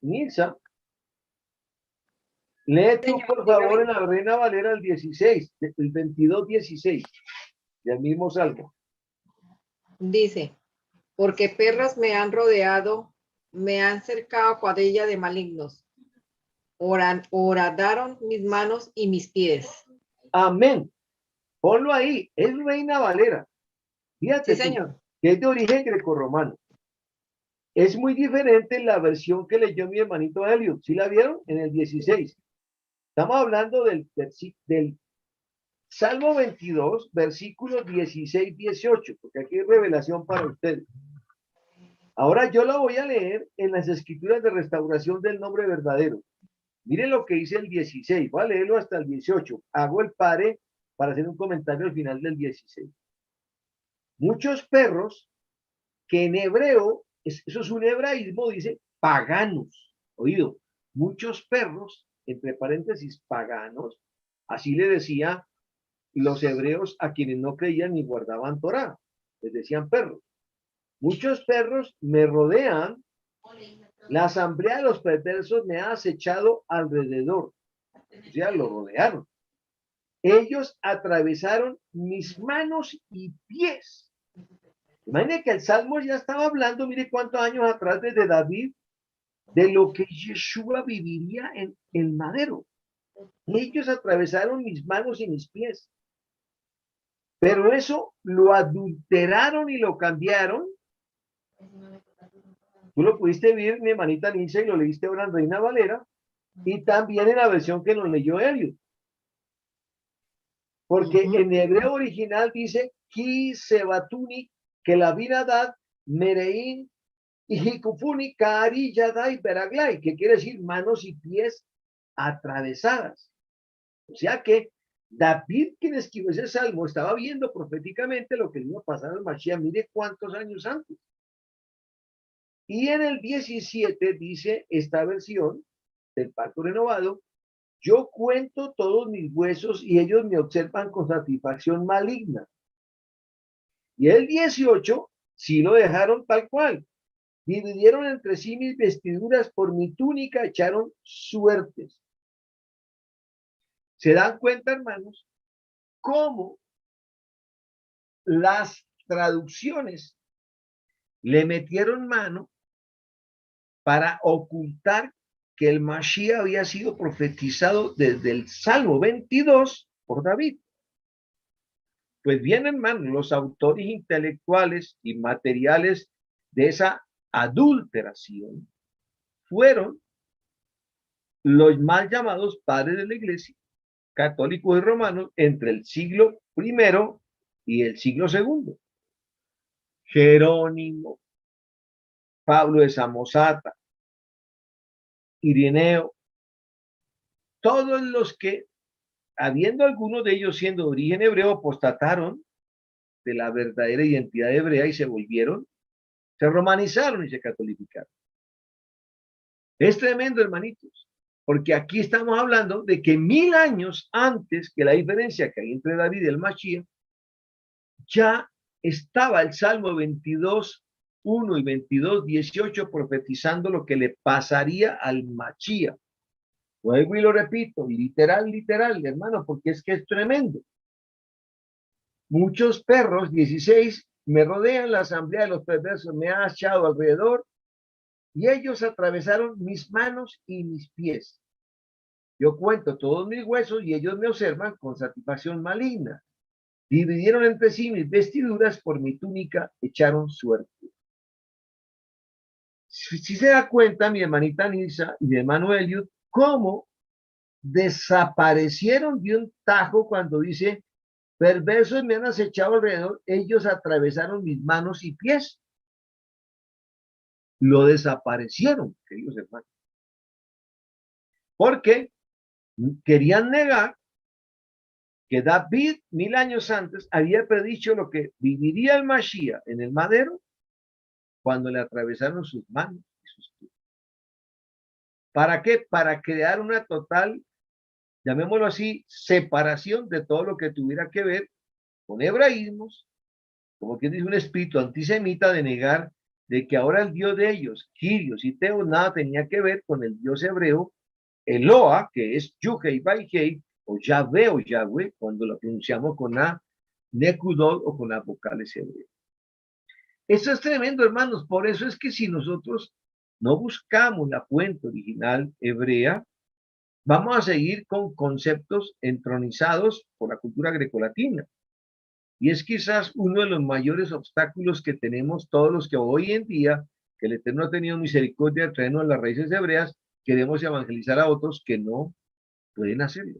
Nilsa, lee tú, Señor, por favor, dígame. en la Reina Valera el 16, el 22:16, del mismo salmo. Dice, porque perros me han rodeado, me han cercado cuadrilla de malignos. Horadaron mis manos y mis pies. Amén. Ponlo ahí, es Reina Valera. Fíjate Sí, tú, señor. que es de origen grecorromano. Es muy diferente la versión que leyó mi hermanito Elliot. ¿Sí la vieron? En el 16. Estamos hablando del Salmo 22, versículos 16-18, porque aquí hay revelación para ustedes. Ahora yo la voy a leer en las escrituras de restauración del nombre verdadero. Miren lo que dice el 16. Voy a leerlo hasta el 18. Hago el pare para hacer un comentario al final del 16. Muchos perros que en hebreo, eso es un hebraísmo, dice paganos. Oído, muchos perros, entre paréntesis, paganos, así le decía los hebreos a quienes no creían ni guardaban Torah, les decían perros. Muchos perros me rodean, la asamblea de los perversos me ha acechado alrededor, o sea, lo rodearon. Ellos atravesaron mis manos y pies. Imaginen que el Salmo ya estaba hablando, mire cuántos años atrás desde David, de lo que Yeshua viviría en el madero. Ellos atravesaron mis manos y mis pies. Pero eso lo adulteraron y lo cambiaron. Tú lo pudiste ver, mi hermanita Nilsa, y lo leíste ahora en Reina Valera, y también en la versión que nos leyó Elliot. Porque en hebreo original dice, Ki Sebatuni, que la Binadad, Mereín, y Hikufuni, Kaari, Yadai, Beraglai, que quiere decir manos y pies atravesadas. O sea que David, quien escribió ese salmo, estaba viendo proféticamente lo que le iba a pasar al Mashiach, mire cuántos años antes. Y en el 17 dice esta versión del pacto renovado, yo cuento todos mis huesos y ellos me observan con satisfacción maligna. Y el 18 sí lo dejaron tal cual. Dividieron entre sí mis vestiduras, por mi túnica echaron suertes. ¿Se dan cuenta, hermanos, cómo las traducciones le metieron mano para ocultar que el Mashiach había sido profetizado desde el Salmo 22 por David? Pues bien, hermanos, los autores intelectuales y materiales de esa adulteración fueron los mal llamados padres de la iglesia, católicos y romanos, entre el siglo I y el siglo II. Jerónimo, Pablo de Samosata, Ireneo, todos los que, habiendo algunos de ellos siendo de origen hebreo, apostataron de la verdadera identidad hebrea y se volvieron, se romanizaron y se catolificaron. Es tremendo, hermanitos, porque aquí estamos hablando de que 1000 años antes que la diferencia que hay entre David y el Mashiach, ya estaba el Salmo 22, 1 y 22, 18 profetizando lo que le pasaría al Mashiach. Luego y lo repito, literal, hermano, porque es que es tremendo. Muchos perros, 16, me rodean, la asamblea de los perversos me ha echado alrededor, y ellos atravesaron mis manos y mis pies. Yo cuento todos mis huesos y ellos me observan con satisfacción maligna. Dividieron entre sí mis vestiduras, por mi túnica echaron suerte. Si se da cuenta, mi hermanita Nilsa y mi hermano Elliot, cómo desaparecieron de un tajo cuando dice, perversos me han acechado alrededor, ellos atravesaron mis manos y pies. Lo desaparecieron, queridos hermanos. Porque querían negar que David 1000 años antes había predicho lo que viviría el Mashiach en el madero cuando le atravesaron sus manos y sus pies. ¿Para qué? Para crear una total, llamémoslo así, separación de todo lo que tuviera que ver con hebraísmos, como quien dice, un espíritu antisemita de negar de que ahora el Dios de ellos, Kyrios y Teos, nada tenía que ver con el Dios hebreo, Eloa, que es Yuhei Baihei, o Yahvé o Yahweh, cuando lo pronunciamos con la Nekudot o con las vocales hebreas. Eso es tremendo, hermanos. Por eso es que si nosotros no buscamos la fuente original hebrea, vamos a seguir con conceptos entronizados por la cultura grecolatina. Y es quizás uno de los mayores obstáculos que tenemos todos los que hoy en día, que el Eterno ha tenido misericordia de traernos a las raíces hebreas, queremos evangelizar a otros que no pueden hacerlo.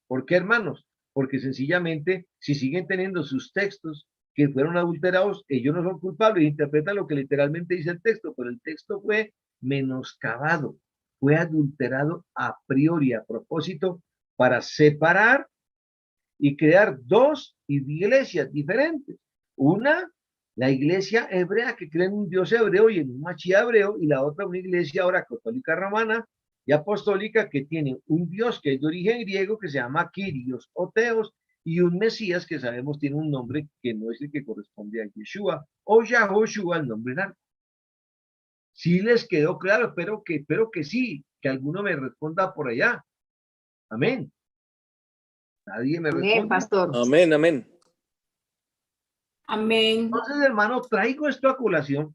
¿Por qué, hermanos? Porque sencillamente, si siguen teniendo sus textos que fueron adulterados, ellos no son culpables, interpretan lo que literalmente dice el texto, pero el texto fue menoscabado, fue adulterado a priori, a propósito, para separar y crear dos iglesias diferentes. Una, la iglesia hebrea que cree en un Dios hebreo y en un Mashiach hebreo, y la otra, una iglesia ahora católica romana y apostólica que tiene un Dios que es de origen griego que se llama Kyrios o Teos, y un Mesías que sabemos tiene un nombre que no es el que corresponde a Yeshua o Yahoshua, el nombre largo. Sí les quedó claro, espero que sí, que alguno me responda por allá. Amén. Nadie me Amén, responde. pastor. Amén, amén. Amén. Entonces, hermano, traigo esto a colación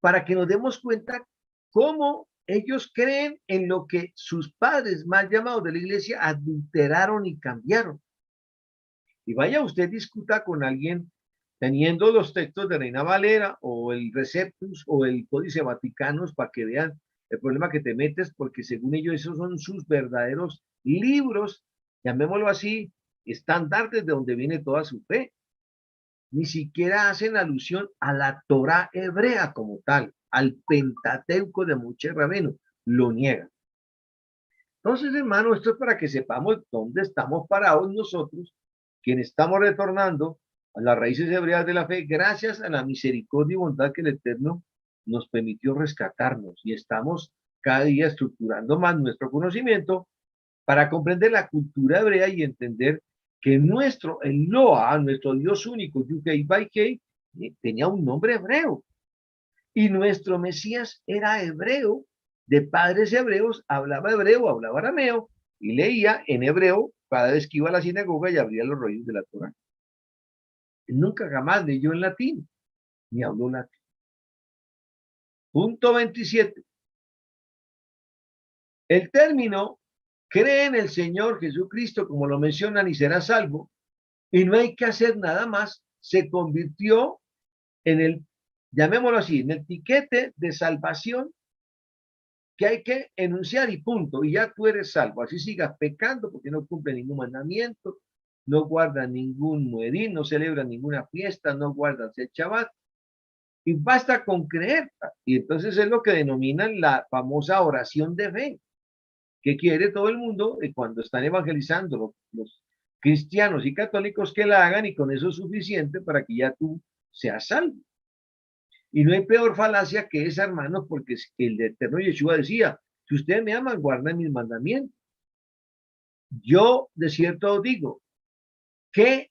para que nos demos cuenta cómo ellos creen en lo que sus padres mal llamados de la iglesia adulteraron y cambiaron. Y vaya usted discuta con alguien teniendo los textos de Reina Valera o el Receptus o el Códice Vaticanos para que vean el problema que te metes, porque según ellos esos son sus verdaderos libros, llamémoslo así, estandartes de donde viene toda su fe. Ni siquiera hacen alusión a la Torá hebrea como tal, al Pentateuco de Moshe Rabenu, lo niegan. Entonces, hermano, esto es para que sepamos dónde estamos parados nosotros, quienes estamos retornando a las raíces hebreas de la fe, gracias a la misericordia y bondad que el Eterno nos permitió rescatarnos, y estamos cada día estructurando más nuestro conocimiento para comprender la cultura hebrea y entender que el Loa, nuestro Dios único, Yukei Baikei, tenía un nombre hebreo. Y nuestro Mesías era hebreo, de padres hebreos, hablaba hebreo, hablaba arameo, y leía en hebreo cada vez que iba a la sinagoga y abría los rollos de la Torá. Él nunca jamás leyó en latín, ni habló latín. Punto 27. El término cree en el Señor Jesucristo, como lo mencionan, y será salvo, y no hay que hacer nada más, se convirtió en el, llamémoslo así, en el tiquete de salvación que hay que enunciar y punto, y ya tú eres salvo. Así sigas pecando porque no cumple ningún mandamiento, no guarda ningún muedín, no celebra ninguna fiesta, no guarda el Shabbat, y basta con creer. Y entonces es lo que denominan la famosa oración de fe, que quiere todo el mundo cuando están evangelizando los cristianos y católicos que la hagan, y con eso es suficiente para que ya tú seas salvo. Y no hay peor falacia que esa, hermanos, porque el eterno Yeshua decía, si ustedes me aman, guarden mis mandamientos. Yo de cierto digo que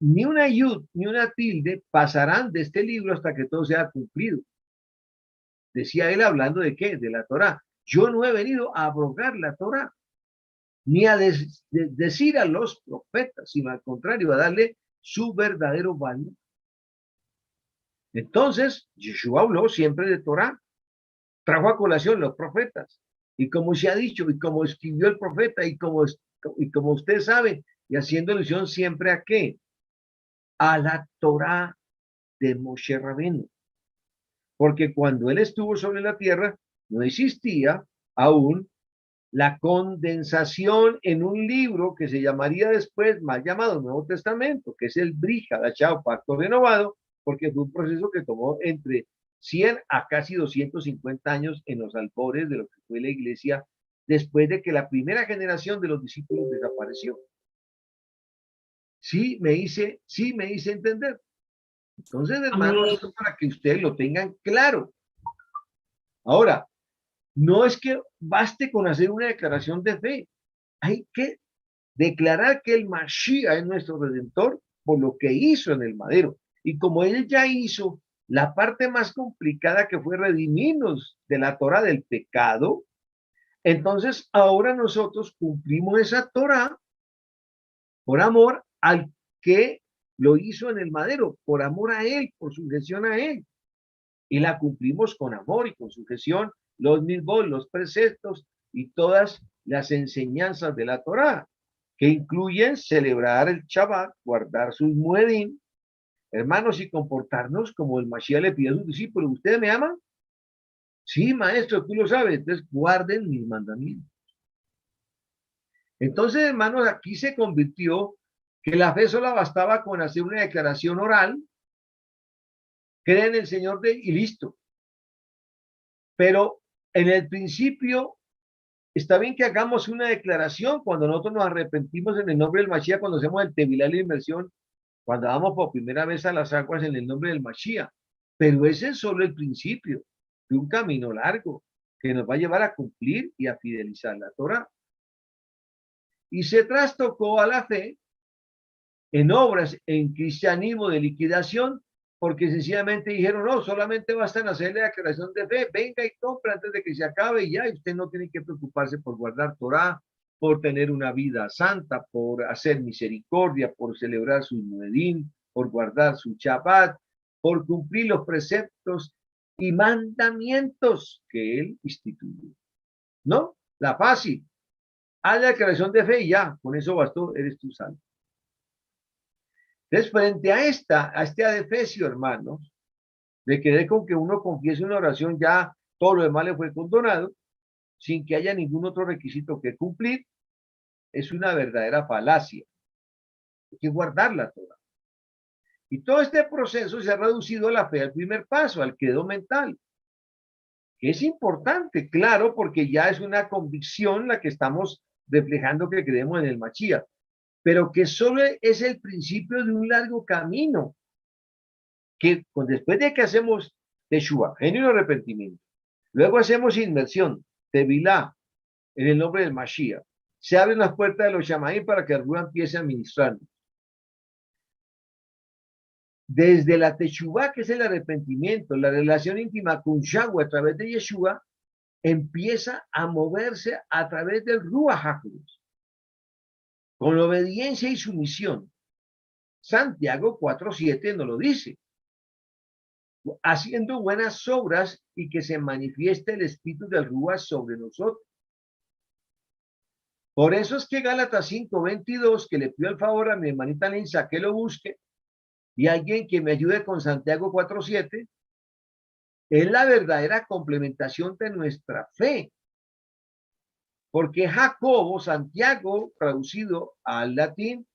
ni una yud ni una tilde pasarán de este libro hasta que todo sea cumplido. Decía él hablando de qué, de la Torá. Yo no he venido a abrogar la Torá, ni a decir a los profetas, sino al contrario, a darle su verdadero valor. Entonces, Yeshua habló siempre de Torá, trajo a colación los profetas, y como se ha dicho, y como escribió el profeta, y como ustedes saben, y haciendo alusión siempre a qué, a la Torá de Moshe Rabenu. Porque cuando él estuvo sobre la tierra, no existía aún la condensación en un libro que se llamaría después, más llamado Nuevo Testamento, que es el Brit Hadashah, Pacto Renovado, porque fue un proceso que tomó entre 100 a casi 250 años en los albores de lo que fue la iglesia, después de que la primera generación de los discípulos desapareció. Sí me hice entender. Entonces, hermanos, esto para que ustedes lo tengan claro. Ahora, no es que baste con hacer una declaración de fe. Hay que declarar que el Mashiach es nuestro Redentor por lo que hizo en el madero. Y como él ya hizo la parte más complicada, que fue redimirnos de la Torah del pecado, entonces ahora nosotros cumplimos esa Torah por amor al que lo hizo en el madero, por amor a él, por sujeción a él. Y la cumplimos con amor y con sujeción, los mismos, los preceptos y todas las enseñanzas de la Torá. que incluyen celebrar el Shabbat, guardar sus muedim, hermanos, y comportarnos como el Mashiach le pidió a sus discípulos. ¿Ustedes me aman? Sí, maestro, tú lo sabes. Entonces, guarden mis mandamientos. Entonces, hermanos, aquí se convirtió que la fe solo bastaba con hacer una declaración oral, creen en el Señor y listo. Pero en el principio está bien que hagamos una declaración cuando nosotros nos arrepentimos en el nombre del Mashiach, cuando hacemos el Tevilá y la inmersión, cuando vamos por primera vez a las aguas en el nombre del Mashiach. Pero ese es solo el principio de un camino largo que nos va a llevar a cumplir y a fidelizar la Torah. Y se trastocó a la fe en obras, en cristianismo de liquidación, porque sencillamente dijeron, no, solamente basta en hacerle la declaración de fe, venga y compra antes de que se acabe y ya, y usted no tiene que preocuparse por guardar Torah, por tener una vida santa, por hacer misericordia, por celebrar su Moedín, por guardar su Shabbat, por cumplir los preceptos y mandamientos que él instituyó. ¿No? La fácil. Haz la declaración de fe y ya, con eso bastó, eres tú salvo. Entonces, frente a este adefesio, hermanos, de querer con que uno confiese una oración, ya todo lo demás le fue condonado, sin que haya ningún otro requisito que cumplir, es una verdadera falacia. Hay que guardarla toda. Y todo este proceso se ha reducido a la fe al primer paso, al credo mental, que es importante, claro, porque ya es una convicción la que estamos reflejando que creemos en el Mashiach, pero que solo es el principio de un largo camino, que después de que hacemos Teshuvah, genuino arrepentimiento, luego hacemos inmersión, Tevilá, en el nombre del Mashiach, se abren las puertas de los Shamaim para que el Ruach empiece a ministrarnos. Desde la Teshuvah, que es el arrepentimiento, la relación íntima con Yahweh a través de Yeshua, empieza a moverse a través del Ruach HaKodesh, con obediencia y sumisión. Santiago 4:7 nos lo dice. Haciendo buenas obras y que se manifieste el espíritu del Ruach sobre nosotros. Por eso es que Gálatas 5:22, que le pido el favor a mi hermanita Linza que lo busque, y alguien que me ayude con Santiago 4:7, es la verdadera complementación de nuestra fe. Porque Jacobo, Santiago, traducido al latín,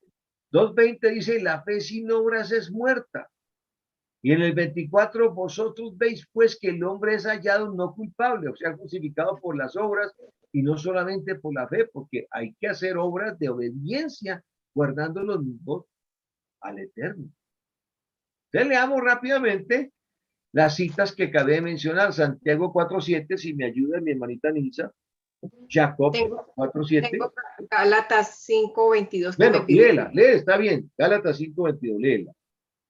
2:20 dice, la fe sin obras es muerta. Y en el 24, vosotros veis pues que el hombre es hallado no culpable, o sea, justificado por las obras y no solamente por la fe, porque hay que hacer obras de obediencia, guardando los mismos al Eterno. Entonces leamos rápidamente las citas que acabé de mencionar. Santiago 4:7, si me ayuda mi hermanita Nilsa. Jacob 4:7. Tengo Gálatas 5:22. Bueno, léela, está bien. Gálatas 5:22, léela.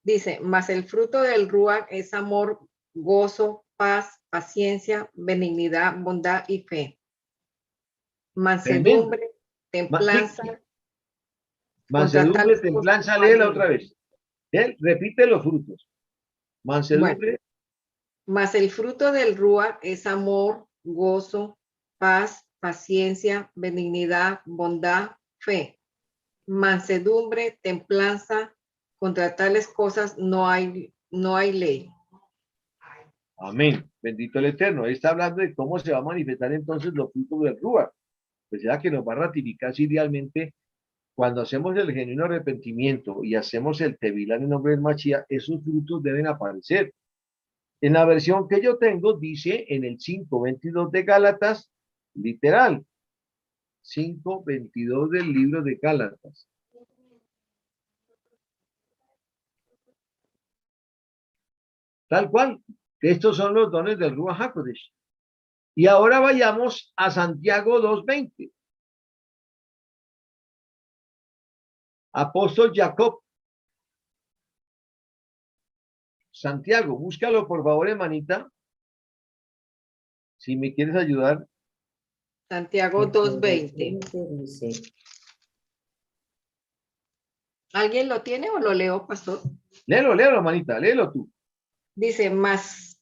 Dice, mas el fruto del Ruach es amor, gozo, paz, paciencia, benignidad, bondad y fe. Mansedumbre, templanza. Mansedumbre, templanza, léela otra vez. Repite los frutos. Mansedumbre. Bueno, mas el fruto del Ruach es amor, gozo, paz, paciencia, benignidad, bondad, fe. Mansedumbre, templanza, contra tales cosas no hay ley. Amén. Bendito el Eterno. Ahí está hablando de cómo se va a manifestar entonces los frutos del Ruach. Pues ya que nos va a ratificar si idealmente cuando hacemos el genuino arrepentimiento y hacemos el Tevilá en el nombre del Mashiach, esos frutos deben aparecer. En la versión que yo tengo, dice en el 5:22 de Gálatas, literal, 5:22 del libro de Gálatas. Tal cual, estos son los dones del Ruach HaKodesh. Y ahora vayamos a Santiago 2:20. Apóstol Jacob. Santiago, búscalo por favor, hermanita. Si me quieres ayudar. Santiago 2:20. ¿Alguien lo tiene o lo leo, pastor? Léelo, hermanita, léelo tú. Dice, más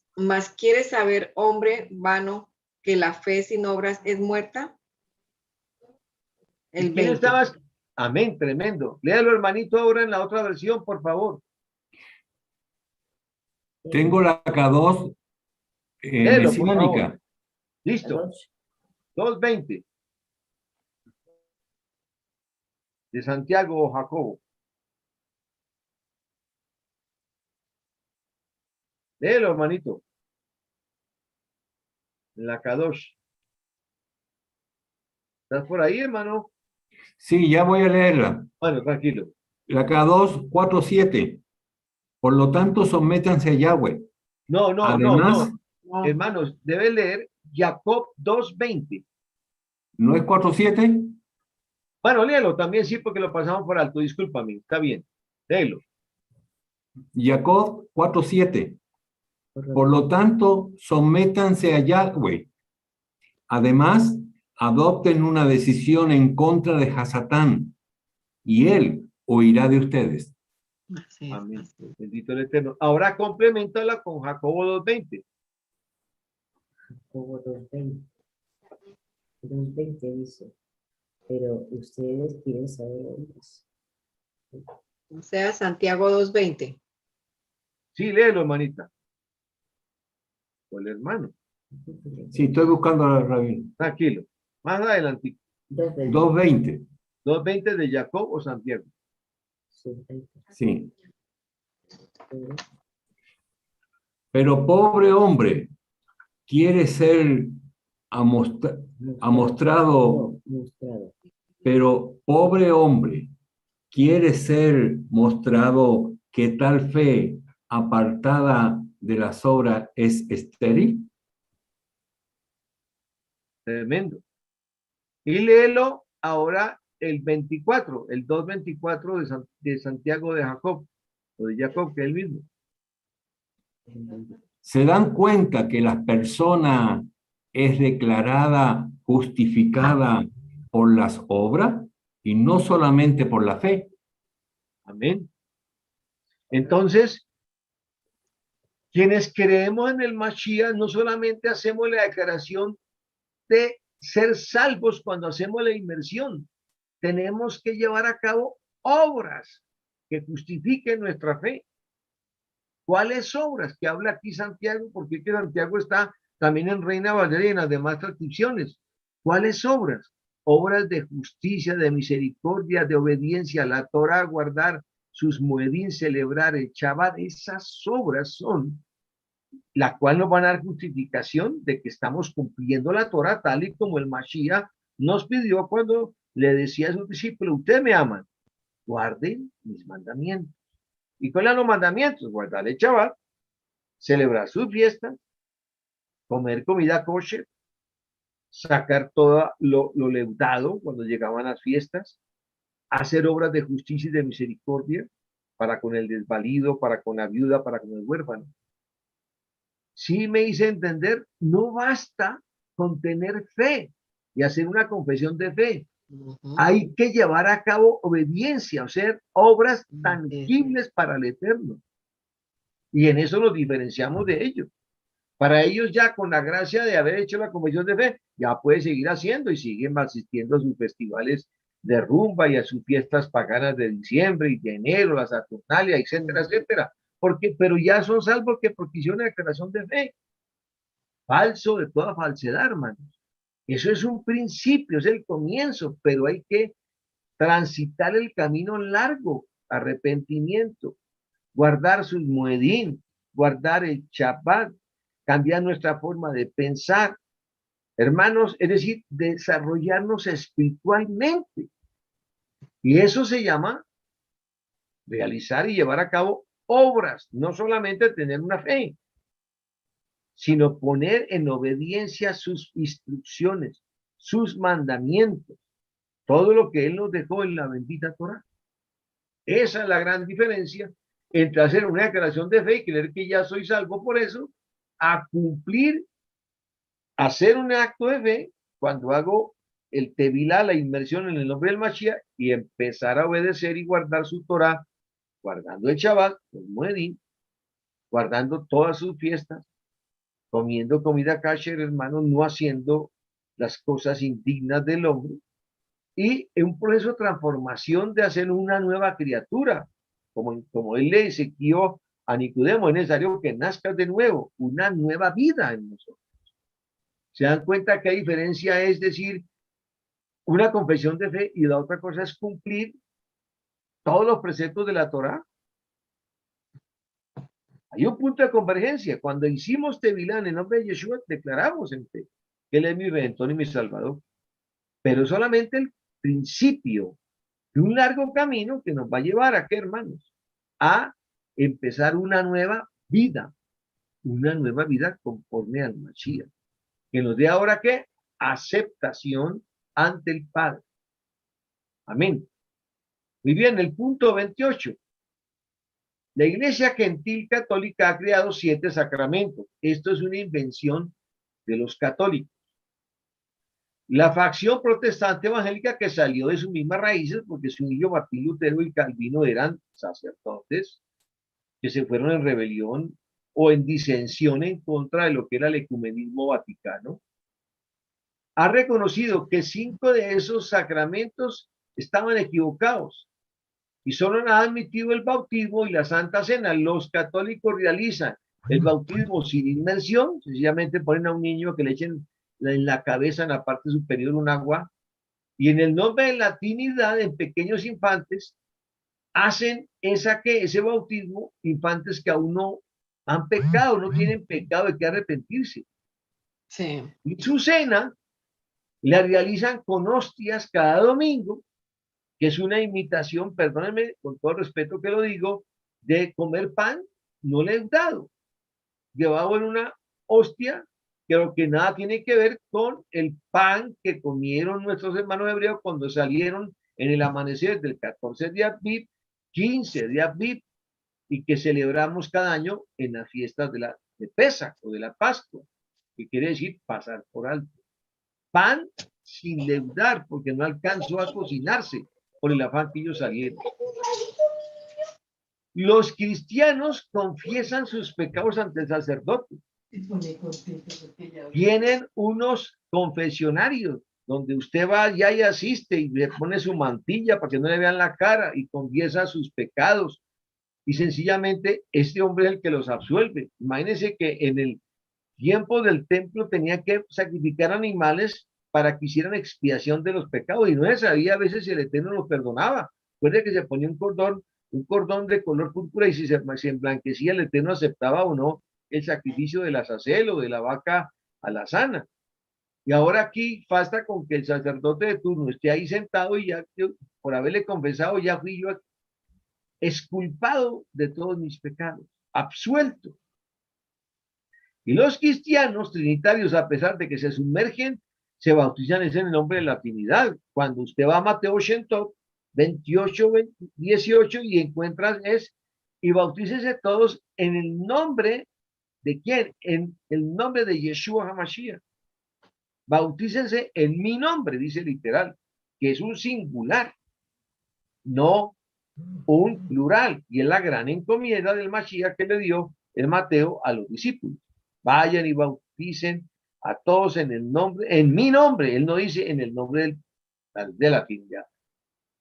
¿quieres saber, hombre vano, que la fe sin obras es muerta? El 20. Amén, tremendo. Léalo, hermanito, ahora en la otra versión, por favor. Tengo la K2 Léelo, por favor. mesiánica. Listo. 2:20. De Santiago o Jacobo. Léelo, hermanito. La Kadosh. ¿Estás por ahí, hermano? Sí, ya voy a leerla. Bueno, tranquilo. La K2, 4:7. Por lo tanto, sométanse a Yahweh. No, no, Además, no, no. Hermanos, debe leer Jacob 2:20. ¿no es 4:7? Bueno, léelo también, sí, porque lo pasamos por alto. Discúlpame. Está bien. Léelo. Jacob 4:7. Por lo tanto, sométanse a Yahweh. Además, adopten una decisión en contra de Hasatán, y él oirá de ustedes. Así es, Amén. así es. Bendito el Eterno. Ahora complementala con Jacobo 2:20. Como 2:20. 2:20 dice, pero ustedes quieren saber más. O sea, Santiago 2:20. Sí, léelo, hermanita. O el hermano. Sí, estoy buscando a Rabí. Tranquilo. Más adelante. 2:20. 2:20. 2:20 de Jacob o Santiago. Sí. Pero pobre hombre, quiere ser amostrado, Mostrado. pero pobre hombre, quiere ser mostrado que tal fe apartada de las obras es estéril. Tremendo. Y léelo ahora el 24, el 2:24 de Santiago de Jacob, o de Jacob, que es el mismo. Se dan cuenta que la persona es declarada justificada por las obras y no solamente por la fe. Amén. Entonces, quienes creemos en el Mashiach, no solamente hacemos la declaración de ser salvos cuando hacemos la inmersión, tenemos que llevar a cabo obras que justifiquen nuestra fe. ¿Cuáles obras? Que habla aquí Santiago, porque que Santiago está también en Reina Valera y en las demás transcripciones. ¿Cuáles obras? Obras de justicia, de misericordia, de obediencia a la Torah, guardar sus muedín, celebrar el Shabbat. Esas obras son la cual nos van a dar justificación de que estamos cumpliendo la Torah tal y como el Mashiach nos pidió cuando le decía a sus discípulos, ustedes me aman, guarden mis mandamientos. ¿Y cuáles son los mandamientos? Guardar el Shabbat, celebrar sus fiestas, comer comida kosher, sacar todo lo leudado cuando llegaban las fiestas, hacer obras de justicia y de misericordia para con el desvalido, para con la viuda, para con el huérfano. Sí me hice entender, no basta con tener fe y hacer una confesión de fe. Hay que llevar a cabo obediencia, o sea, obras tangibles para el Eterno. Y en eso nos diferenciamos de ellos. Para ellos ya con la gracia de haber hecho la confesión de fe, ya puede seguir haciendo y siguen asistiendo a sus festivales de rumba y a sus fiestas paganas de diciembre y de enero, la Saturnalia, etcétera, etcétera. Pero ya son salvos porque hicieron una declaración de fe. Falso de toda falsedad, hermanos. Eso es un principio, es el comienzo, pero hay que transitar el camino largo, arrepentimiento, guardar sus muedín, guardar el Shabbat, cambiar nuestra forma de pensar, hermanos, es decir, desarrollarnos espiritualmente. Y eso se llama realizar y llevar a cabo obras, no solamente tener una fe, sino poner en obediencia sus instrucciones, sus mandamientos, todo lo que Él nos dejó en la bendita Torah. Esa es la gran diferencia entre hacer una declaración de fe y creer que ya soy salvo por eso, a cumplir, hacer un acto de fe cuando hago el tevilá, la inmersión en el nombre del Mashiach, y empezar a obedecer y guardar su Torah, guardando el Shabbat, el Muedín, guardando todas sus fiestas, comiendo comida kasher, hermano, no haciendo las cosas indignas del hombre, y en un proceso de transformación de hacer una nueva criatura, como él le exigió a Nicodemo, es necesario que nazcas de nuevo, una nueva vida en nosotros. ¿Se dan cuenta qué diferencia es decir una confesión de fe y la otra cosa es cumplir todos los preceptos de la Torá? Hay un punto de convergencia. Cuando hicimos Tevilá en el nombre de Yeshua, declaramos en fe que Él es mi Redentor y mi Salvador. Pero solamente el principio de un largo camino que nos va a llevar a qué, hermanos, a empezar una nueva vida conforme al Mashiach, que nos dé ahora qué, aceptación ante el Padre. Amén. Muy bien, el punto 28. La Iglesia Gentil Católica ha creado 7 sacramentos. Esto es una invención de los católicos. La facción protestante evangélica que salió de sus mismas raíces, porque su hijo Martín Lutero y Calvino eran sacerdotes que se fueron en rebelión o en disensión en contra de lo que era el ecumenismo vaticano, ha reconocido que 5 de esos sacramentos estaban equivocados y solo han admitido el bautismo y la Santa Cena. Los católicos realizan el bautismo sin inmersión, sencillamente ponen a un niño que le echen en la cabeza, en la parte superior, un agua, y en el nombre de la Trinidad, en pequeños infantes, hacen ese bautismo, infantes que aún no han pecado, no tienen pecado de que arrepentirse. Sí. Y su cena la realizan con hostias cada domingo, que es una imitación, perdónenme con todo el respeto que lo digo, de comer pan no leudado, llevado en una hostia, pero que nada tiene que ver con el pan que comieron nuestros hermanos hebreos cuando salieron en el amanecer del 14 de Aviv, 15 de Aviv, y que celebramos cada año en las fiestas de Pesach o de la Pascua, que quiere decir pasar por alto. Pan sin leudar, porque no alcanzó a cocinarse por el afán que ellos salieron. Los cristianos confiesan sus pecados ante el sacerdote. Tienen unos confesionarios donde usted va allá y asiste y le pone su mantilla para que no le vean la cara y confiesa sus pecados. Y sencillamente este hombre es el que los absuelve. Imagínense que en el tiempo del templo tenía que sacrificar animales para que hicieran expiación de los pecados y no se sabía a veces si el Eterno los perdonaba. Puede que se ponía un cordón de color púrpura y si se emblanquecía el Eterno aceptaba o no el sacrificio del azazel o de la vaca alazana. Y ahora aquí basta con que el sacerdote de turno esté ahí sentado y ya por haberle confesado ya fui yo exculpado de todos mis pecados, absuelto. Y los cristianos trinitarios, a pesar de que se sumergen, se bautizan en el nombre de la Trinidad. Cuando usted va a Mateo 28, 18 y encuentras y bautícese todos en el nombre de quién, en el nombre de Yeshua HaMashiach. Bautícense en mi nombre, dice literal, que es un singular, no un plural, y es la gran encomienda del Mashiach que le dio el Mateo a los discípulos. Vayan y bauticen a todos en el nombre, en mi nombre, él no dice en el nombre de la Trinidad.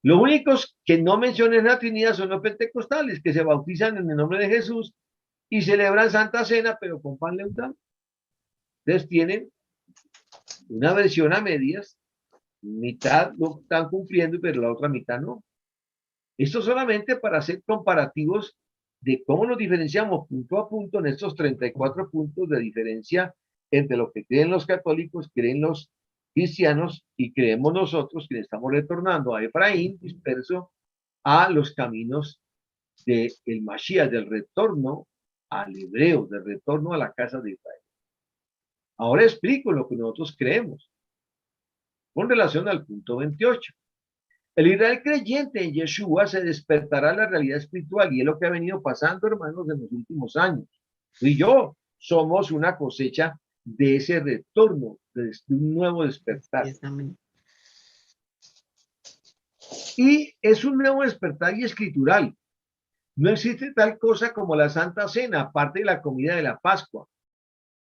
Los únicos que no mencionan la Trinidad son los pentecostales, que se bautizan en el nombre de Jesús y celebran Santa Cena, pero con pan leudado. Entonces tienen una versión a medias, mitad lo están cumpliendo, pero la otra mitad no. Esto solamente para hacer comparativos de cómo nos diferenciamos punto a punto en estos 34 puntos de diferencia entre lo que creen los católicos, creen los cristianos y creemos nosotros que estamos retornando a Efraín disperso a los caminos del Mashiach, del retorno al hebreo, del retorno a la casa de Israel. Ahora explico lo que nosotros creemos con relación al punto 28. El Israel creyente en Yeshua se despertará a la realidad espiritual y es lo que ha venido pasando, hermanos, en los últimos años. Tú y yo somos una cosecha de ese retorno, de un nuevo despertar. Y es un nuevo despertar y escritural. No existe tal cosa como la Santa Cena, aparte de la comida de la Pascua.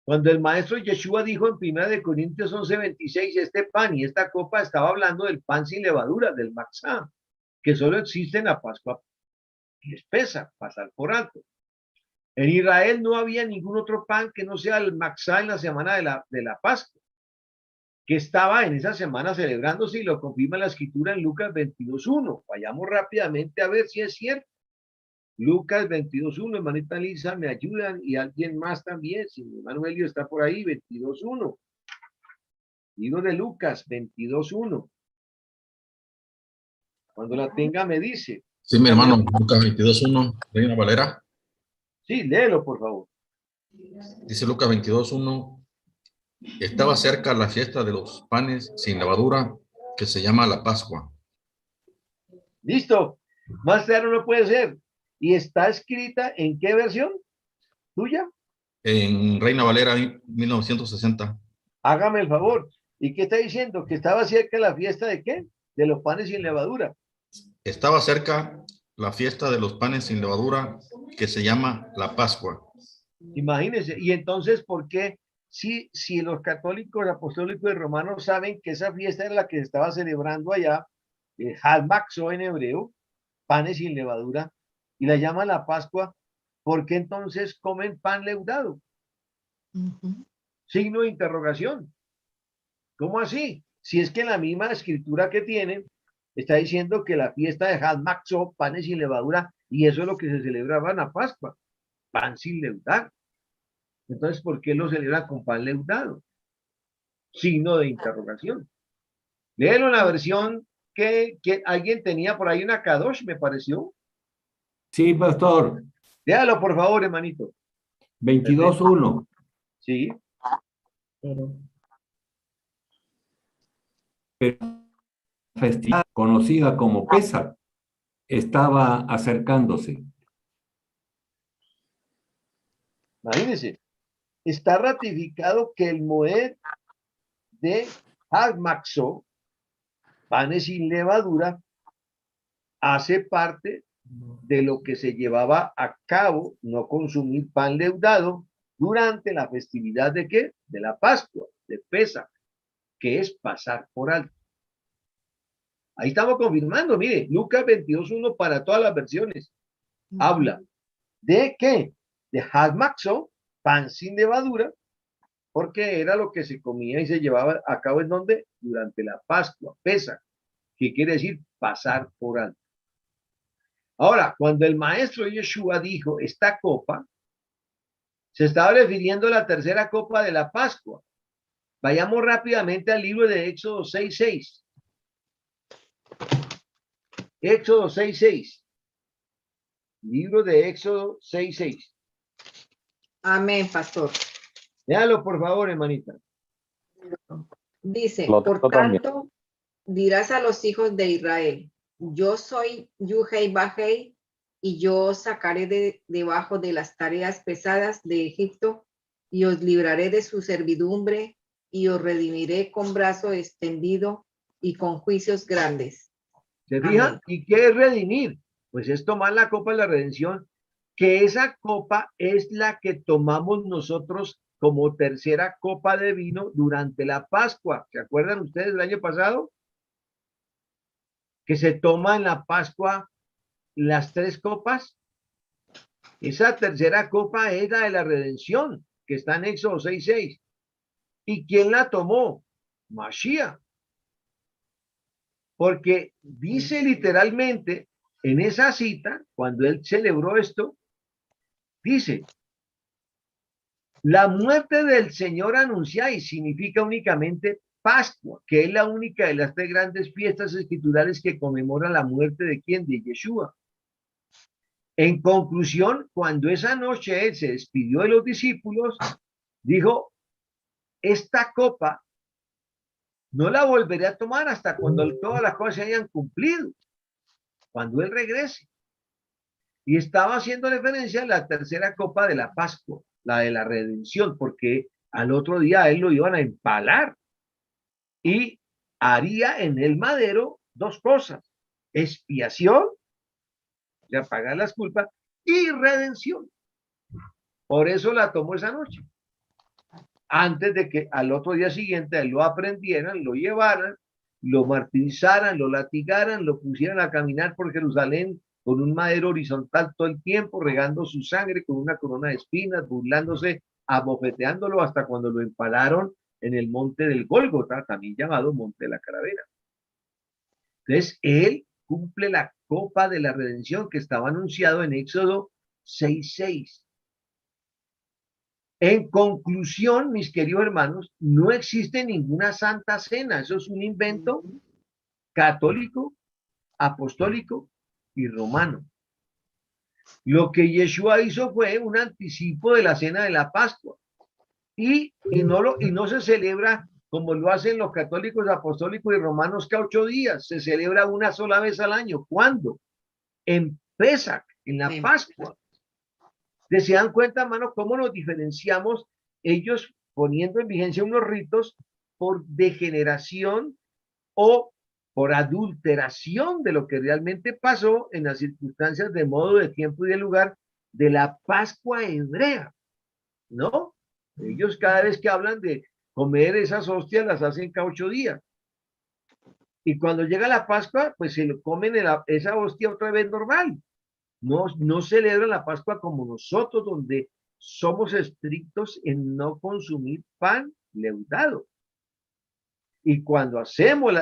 Cuando el maestro Yeshua dijo en 1 Corintios 11:26, este pan y esta copa, estaba hablando del pan sin levadura, del matzá, que solo existe en la Pascua, que es pesa, pasar por alto. En Israel no había ningún otro pan que no sea el matzá en la semana de la Pascua, que estaba en esa semana celebrándose, y lo confirma la escritura en Lucas 22:1. Vayamos rápidamente a ver si es cierto. Lucas 22:1, hermanita Lisa, me ayudan, y alguien más también, si mi hermano Elio está por ahí, 22:1. Libro de Lucas 22:1. Cuando la tenga me dice. Sí, mi hermano, Lucas 22:1, Reina Valera. Sí, léelo, por favor. Dice Lucas 22:1, estaba cerca la fiesta de los panes sin levadura, que se llama la Pascua. Listo. Más claro no puede ser. ¿Y está escrita en qué versión? ¿Tuya? En Reina Valera 1960. Hágame el favor. ¿Y qué está diciendo? ¿Que estaba cerca la fiesta de qué? De los panes sin levadura. Estaba cerca la fiesta de los panes sin levadura, que se llama la Pascua. Imagínense. Y entonces, ¿por qué? Si los católicos, apostólicos y romanos saben que esa fiesta era la que se estaba celebrando allá, Hal Maxo en hebreo, panes sin levadura, y la llaman la Pascua, ¿por qué entonces comen pan leudado? Signo de interrogación. ¿Cómo así? Si es que en la misma escritura que tienen, está diciendo que la fiesta de Hal Maxo, panes sin levadura, y eso es lo que se celebraba en la Pascua, pan sin leudar. Entonces, ¿por qué lo celebran con pan leudado? Signo de interrogación. Léelo en la versión que alguien tenía por ahí, una Kadosh, me pareció. Sí, pastor. Léalo, por favor, hermanito. 22:1. Sí. Pero La festividad conocida como Pesa estaba acercándose. Imagínense. Está ratificado que el Moed de Hagmaxo, panes sin levadura, hace parte de lo que se llevaba a cabo, no consumir pan leudado durante la festividad de ¿qué? De la Pascua, de Pesach, que es pasar por alto. Ahí estamos confirmando, mire, Lucas 22:1 para todas las versiones. Habla de ¿qué? De Hagmaxo, pan sin levadura, porque era lo que se comía y se llevaba a cabo en donde durante la Pascua, Pesach, que quiere decir pasar por alto. Ahora, cuando el maestro Yeshua dijo esta copa, se estaba refiriendo a la tercera copa de la Pascua. Vayamos rápidamente al libro de Éxodo 6:6. Éxodo 6:6. Libro de Éxodo 6:6. Amén, pastor. Léalo, por favor, hermanita. Dice, Lo por tengo también. tanto, dirás a los hijos de Israel, yo soy Yuhei Bajei, y yo os sacaré de debajo de las tareas pesadas de Egipto, y os libraré de su servidumbre, y os redimiré con brazo extendido y con juicios grandes. ¿Se fijan? Amén. ¿Y qué es redimir? Pues es tomar la copa de la redención, que esa copa es la que tomamos nosotros como tercera copa de vino durante la Pascua. ¿Se acuerdan ustedes del año pasado? Que se toma en la Pascua las tres copas. Esa tercera copa es la de la redención, que está en Éxodo 6:6. ¿Y quién la tomó? Mashiach. Porque dice literalmente en esa cita, cuando él celebró esto, dice, la muerte del Señor anunciáis significa únicamente Pascua, que es la única de las tres grandes fiestas escriturales que conmemoran la muerte de quién, de Yeshua. En conclusión, cuando esa noche él se despidió de los discípulos, dijo, esta copa no la volveré a tomar hasta cuando todas las cosas se hayan cumplido, cuando él regrese. Y estaba haciendo referencia a la tercera copa de la Pascua, la de la redención, porque al otro día a él lo iban a empalar y haría en el madero dos cosas: expiación, de pagar las culpas, y redención. Por eso la tomó esa noche. antes de que al otro día siguiente lo aprendieran, lo llevaran, lo martirizaran, lo latigaran, lo pusieran a caminar por Jerusalén con un madero horizontal todo el tiempo, regando su sangre con una corona de espinas, burlándose, abofeteándolo hasta cuando lo empalaron en el monte del Gólgota, también llamado Monte de la Calavera. Entonces, él cumple la copa de la redención que estaba anunciado en Éxodo 6:6. En conclusión, mis queridos hermanos, no existe ninguna santa cena. Eso es un invento católico, apostólico y romano. Lo que Yeshua hizo fue un anticipo de la cena de la Pascua. Y no se celebra como lo hacen los católicos, apostólicos y romanos cada 8 días. Se celebra una sola vez al año. ¿Cuándo? En Pesach, en la Pascua. ¿Se dan cuenta, hermano, cómo nos diferenciamos? Ellos poniendo en vigencia unos ritos por degeneración o por adulteración de lo que realmente pasó en las circunstancias de modo, de tiempo y de lugar de la Pascua hebrea, ¿no? Ellos cada vez que hablan de comer esas hostias las hacen cada 8 días. Y cuando llega la Pascua, pues se lo comen esa hostia otra vez normal. No celebran la Pascua como nosotros, donde somos estrictos en no consumir pan leudado. Y cuando hacemos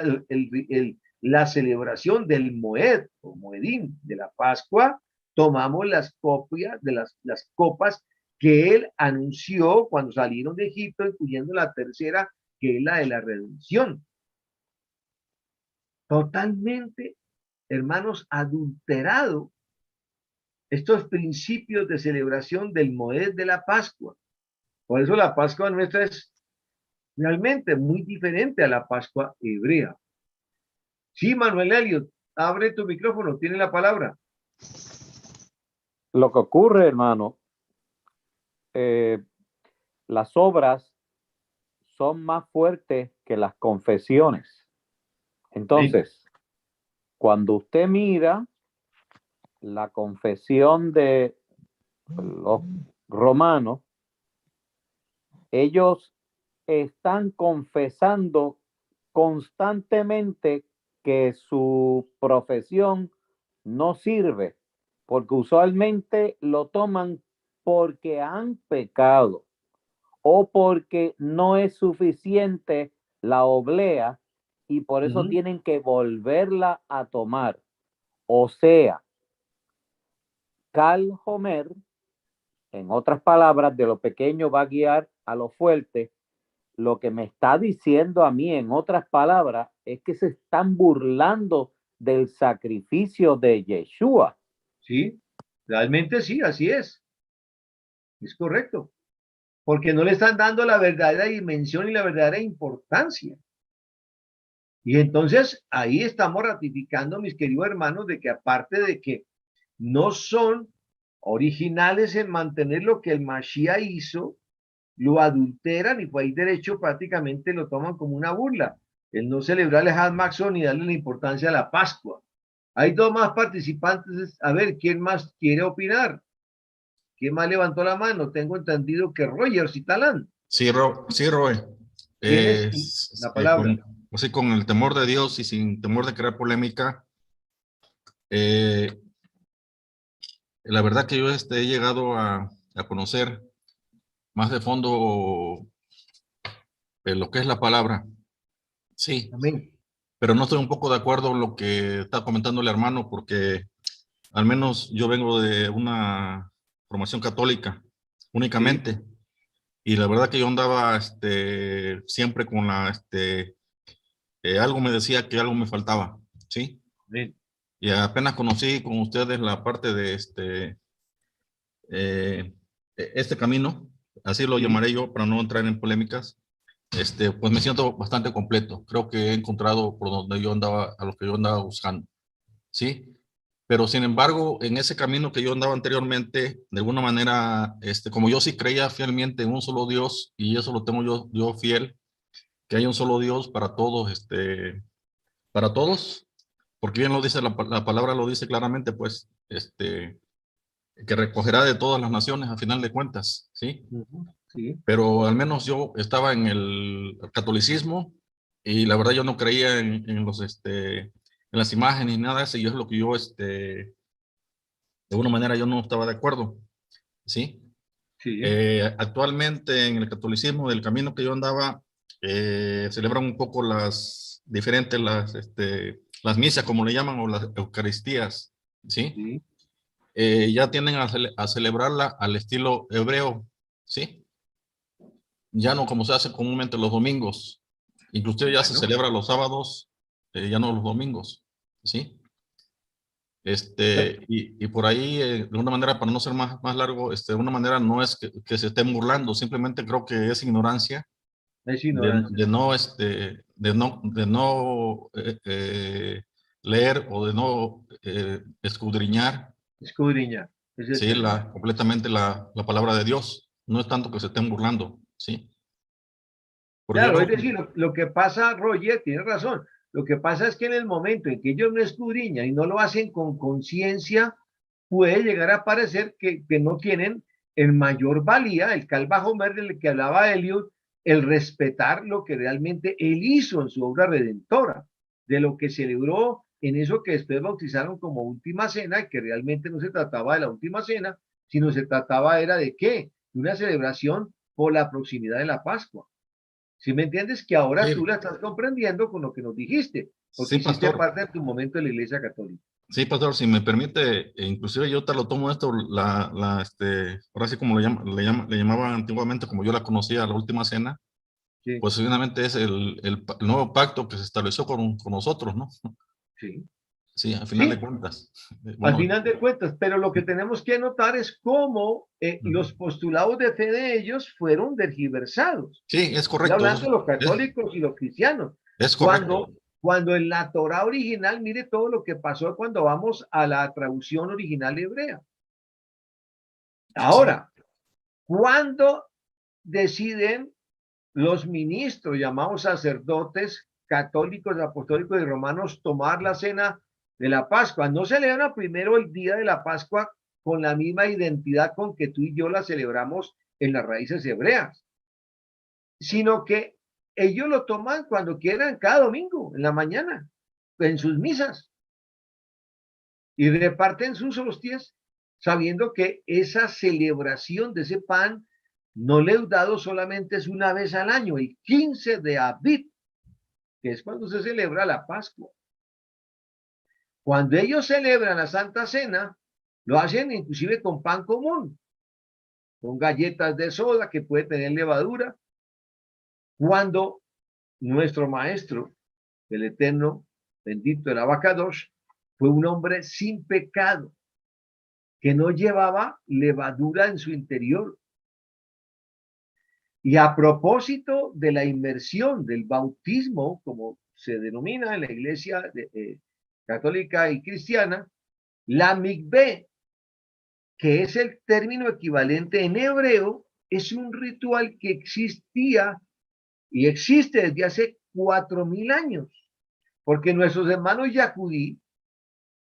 la celebración del Moed o Moedín de la Pascua, tomamos las copias de las copas que él anunció cuando salieron de Egipto, incluyendo la tercera, que es la de la redención. Totalmente, hermanos, adulterado estos principios de celebración del Moed de la Pascua. Por eso la Pascua nuestra es realmente muy diferente a la Pascua hebrea. Sí, Manuel Elliot, abre tu micrófono, tiene la palabra. Lo que ocurre, hermano, las obras son más fuertes que las confesiones. Entonces, cuando usted mira la confesión de los romanos, ellos están confesando constantemente que su profesión no sirve, porque usualmente lo toman porque han pecado o porque no es suficiente la oblea y por eso tienen que volverla a tomar. O sea, Cal Homer, en otras palabras, de lo pequeño va a guiar a lo fuerte. Lo que me está diciendo a mí, en otras palabras, es que se están burlando del sacrificio de Yeshua. Sí, realmente sí, así es. Es correcto. Porque no le están dando la verdadera dimensión y la verdadera importancia. Y entonces ahí estamos ratificando, mis queridos hermanos, de que aparte de que no son originales en mantener lo que el Mashiach hizo, lo adulteran y pues ahí derecho prácticamente lo toman como una burla. El no celebrar el Had Maxon ni darle la importancia a la Pascua. Hay 2 más participantes. A ver, ¿quién más quiere opinar? ¿Quién más levantó la mano? Tengo entendido que Roger Citalán. Sí, Roy. Tienes la palabra. Con el temor de Dios y sin temor de crear polémica, la verdad que yo he llegado a conocer más de fondo lo que es la palabra. Sí. Amén. Pero no estoy un poco de acuerdo con lo que está comentando el hermano, porque al menos yo vengo de una formación católica únicamente. Sí. Y la verdad que yo andaba siempre con algo me decía que algo me faltaba, ¿sí? Sí. Y apenas conocí con ustedes la parte de este camino, así lo llamaré yo para no entrar en polémicas. Pues me siento bastante completo. Creo que he encontrado por donde yo andaba, a lo que yo andaba buscando, ¿sí? Pero sin embargo, en ese camino que yo andaba anteriormente, de alguna manera, como yo sí creía fielmente en un solo Dios, y eso lo tengo yo fiel, que hay un solo Dios para todos, para todos, porque bien lo dice la palabra, lo dice claramente, pues, que recogerá de todas las naciones a final de cuentas, ¿sí? Sí, pero al menos yo estaba en el catolicismo y la verdad yo no creía en los, en las imágenes ni nada de eso, y es lo que yo, de alguna manera yo no estaba de acuerdo, ¿sí? sí, Actualmente en el catolicismo, del camino que yo andaba, celebran un poco las diferentes, las misas, como le llaman, o las eucaristías, ¿sí? sí. Ya tienden a celebrarla al estilo hebreo, ¿sí? Ya no como se hace comúnmente los domingos, inclusive ya se Bueno, celebra los sábados, ya no los domingos, ¿sí? bueno, Y por ahí, de una manera, para no ser más largo, de una manera no es que se estén burlando, simplemente creo que es ignorancia es ignorancia. de no leer o de no escudriñar, Escudriñar, ese es el sí, término. completamente la palabra de Dios. No es tanto que se estén burlando, sí. Porque yo Claro, es no, decir, lo que pasa, Roger, tiene razón. Lo que pasa es que en el momento en que ellos no escudriñan y no lo hacen con conciencia, puede llegar a parecer que no tienen el mayor valía, el Calva Homer del que hablaba Eliot, el respetar lo que realmente él hizo en su obra redentora, de lo que celebró en eso que después bautizaron como última cena, y que realmente no se trataba de la última cena, sino se trataba era de qué, de una celebración por la proximidad de la Pascua. Si me entiendes que ahora tú sí, la estás comprendiendo con lo que nos dijiste, porque sí, hiciste pastor. parte de tu momento de la Iglesia Católica. Sí, pastor, si me permite, inclusive yo te lo tomo esto, ahora sí como le llamaban antiguamente, como yo la conocía, la última cena, Sí, pues finalmente es el nuevo pacto que se estableció con nosotros, ¿no? sí, Sí, al final de sí, cuentas. al Bueno, final de cuentas, pero lo que tenemos que notar es cómo ujú. los postulados de fe de ellos fueron tergiversados. Sí, es Estoy correcto, hablando de los católicos y los cristianos. es Cuando, correcto. cuando en la Torah original, mire todo lo que pasó cuando vamos a la traducción original hebrea. Sí, Ahora, cuando deciden los ministros, llamados sacerdotes católicos, apostólicos y romanos, tomar la cena de la Pascua? No celebran primero el día de la Pascua con la misma identidad con que tú y yo la celebramos en las raíces hebreas, sino que ellos lo toman cuando quieran, cada domingo, en la mañana, en sus misas, y reparten sus hostias, sabiendo que esa celebración de ese pan no leudado solamente es una vez al año, el 15 de Abib, que es cuando se celebra la Pascua. Cuando ellos celebran la Santa Cena, lo hacen inclusive con pan común, con galletas de soda que puede tener levadura. Cuando nuestro maestro, el eterno, bendito el Abacadosh, fue un hombre sin pecado, que no llevaba levadura en su interior. Y a propósito de la inmersión, del bautismo, como se denomina en la iglesia católica y cristiana, la mikveh, que es el término equivalente en hebreo, es un ritual que existía y existe desde hace 4000 años, porque nuestros hermanos yacudí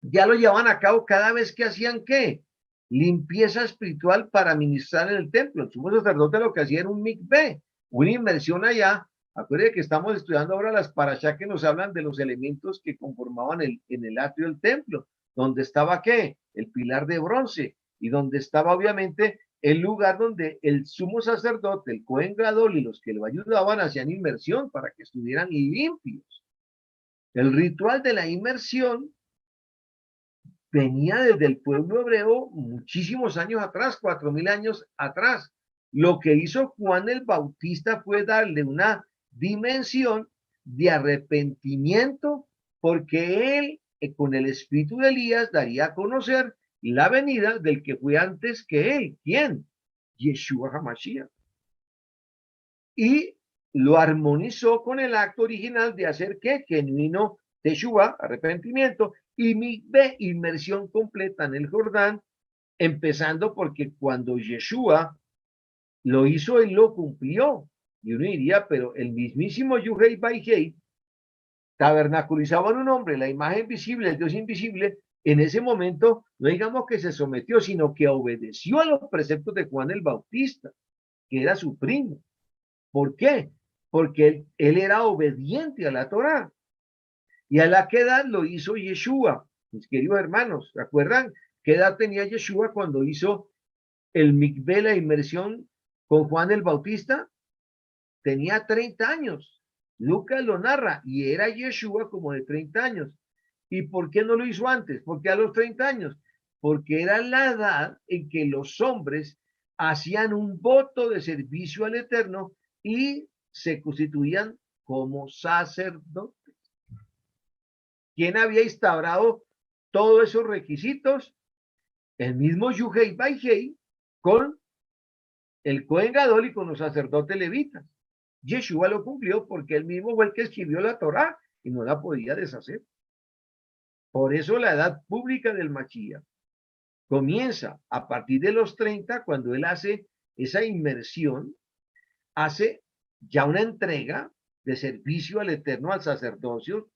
ya lo llevaban a cabo cada vez que hacían ¿qué? Limpieza espiritual para ministrar en el templo. El sumo sacerdote lo que hacía era un mikveh, una inmersión allá. Acuérdense que estamos estudiando ahora las parashá que nos hablan de los elementos que conformaban en el atrio del templo, donde estaba ¿qué? El pilar de bronce, y donde estaba obviamente el lugar donde el sumo sacerdote, el Cohen Gadol y los que lo ayudaban hacían inmersión para que estuvieran limpios. El ritual de la inmersión venía desde el pueblo hebreo muchísimos años atrás, 4000 años atrás. Lo que hizo Juan el Bautista fue darle una dimensión de arrepentimiento, porque él, con el espíritu de Elías, daría a conocer la venida del que fue antes que él. ¿Quién? Yeshua HaMashiach. Y lo armonizó con el acto original de hacer ¿qué? Genuino Teshuvah, arrepentimiento, y mikveh, inmersión completa en el Jordán, empezando porque cuando Yeshua lo hizo, él lo cumplió. Y uno diría, pero el mismísimo Yuhei Baihei tabernaculizaba en un hombre la imagen visible, el Dios invisible. En ese momento, no digamos que se sometió, sino que obedeció a los preceptos de Juan el Bautista. que era su primo. ¿Por qué? Porque él era obediente a la Torá. ¿Y a la qué edad lo hizo Yeshua? Mis queridos hermanos, ¿se acuerdan qué edad tenía Yeshua cuando hizo el mikvé, la inmersión con Juan el Bautista? Tenía 30 años. Lucas lo narra y era Yeshua como de 30 años. ¿Y por qué no lo hizo antes? ¿Por qué a los 30 años? Porque era la edad en que los hombres hacían un voto de servicio al Eterno y se constituían como sacerdotes. ¿Quién había instaurado todos esos requisitos? El mismo Yuhei Baihei con el Cohen Gadol y con los sacerdotes levitas. Yeshua lo cumplió porque él mismo fue el que escribió la Torá y no la podía deshacer. Por eso la edad pública del Mashiach comienza a partir de los 30, cuando él hace esa inmersión, hace ya una entrega de servicio al Eterno, al sacerdocio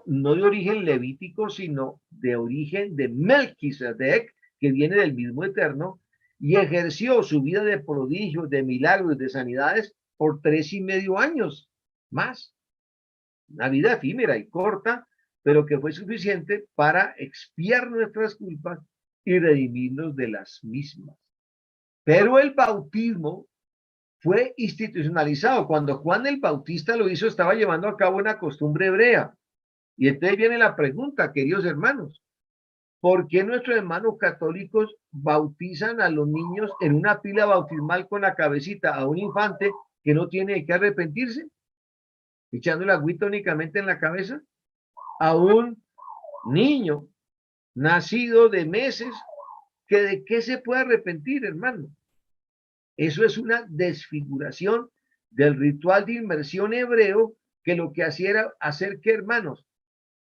no de origen levítico, sino de origen de Melquisedec, que viene del mismo Eterno, y ejerció su vida de prodigios, de milagros, de sanidades por 3,5 años más. Una vida efímera y corta, pero que fue suficiente para expiar nuestras culpas y redimirnos de las mismas. Pero el bautismo fue institucionalizado. Cuando Juan el Bautista lo hizo, estaba llevando a cabo una costumbre hebrea. Y entonces viene la pregunta, queridos hermanos, ¿por qué nuestros hermanos católicos bautizan a los niños en una pila bautismal con la cabecita a un infante que no tiene que arrepentirse? Echando la agüita únicamente en la cabeza. A un niño nacido de meses, que de qué se puede arrepentir, hermano. Eso es una desfiguración del ritual de inmersión hebreo, que lo que hacía era hacer que, hermanos,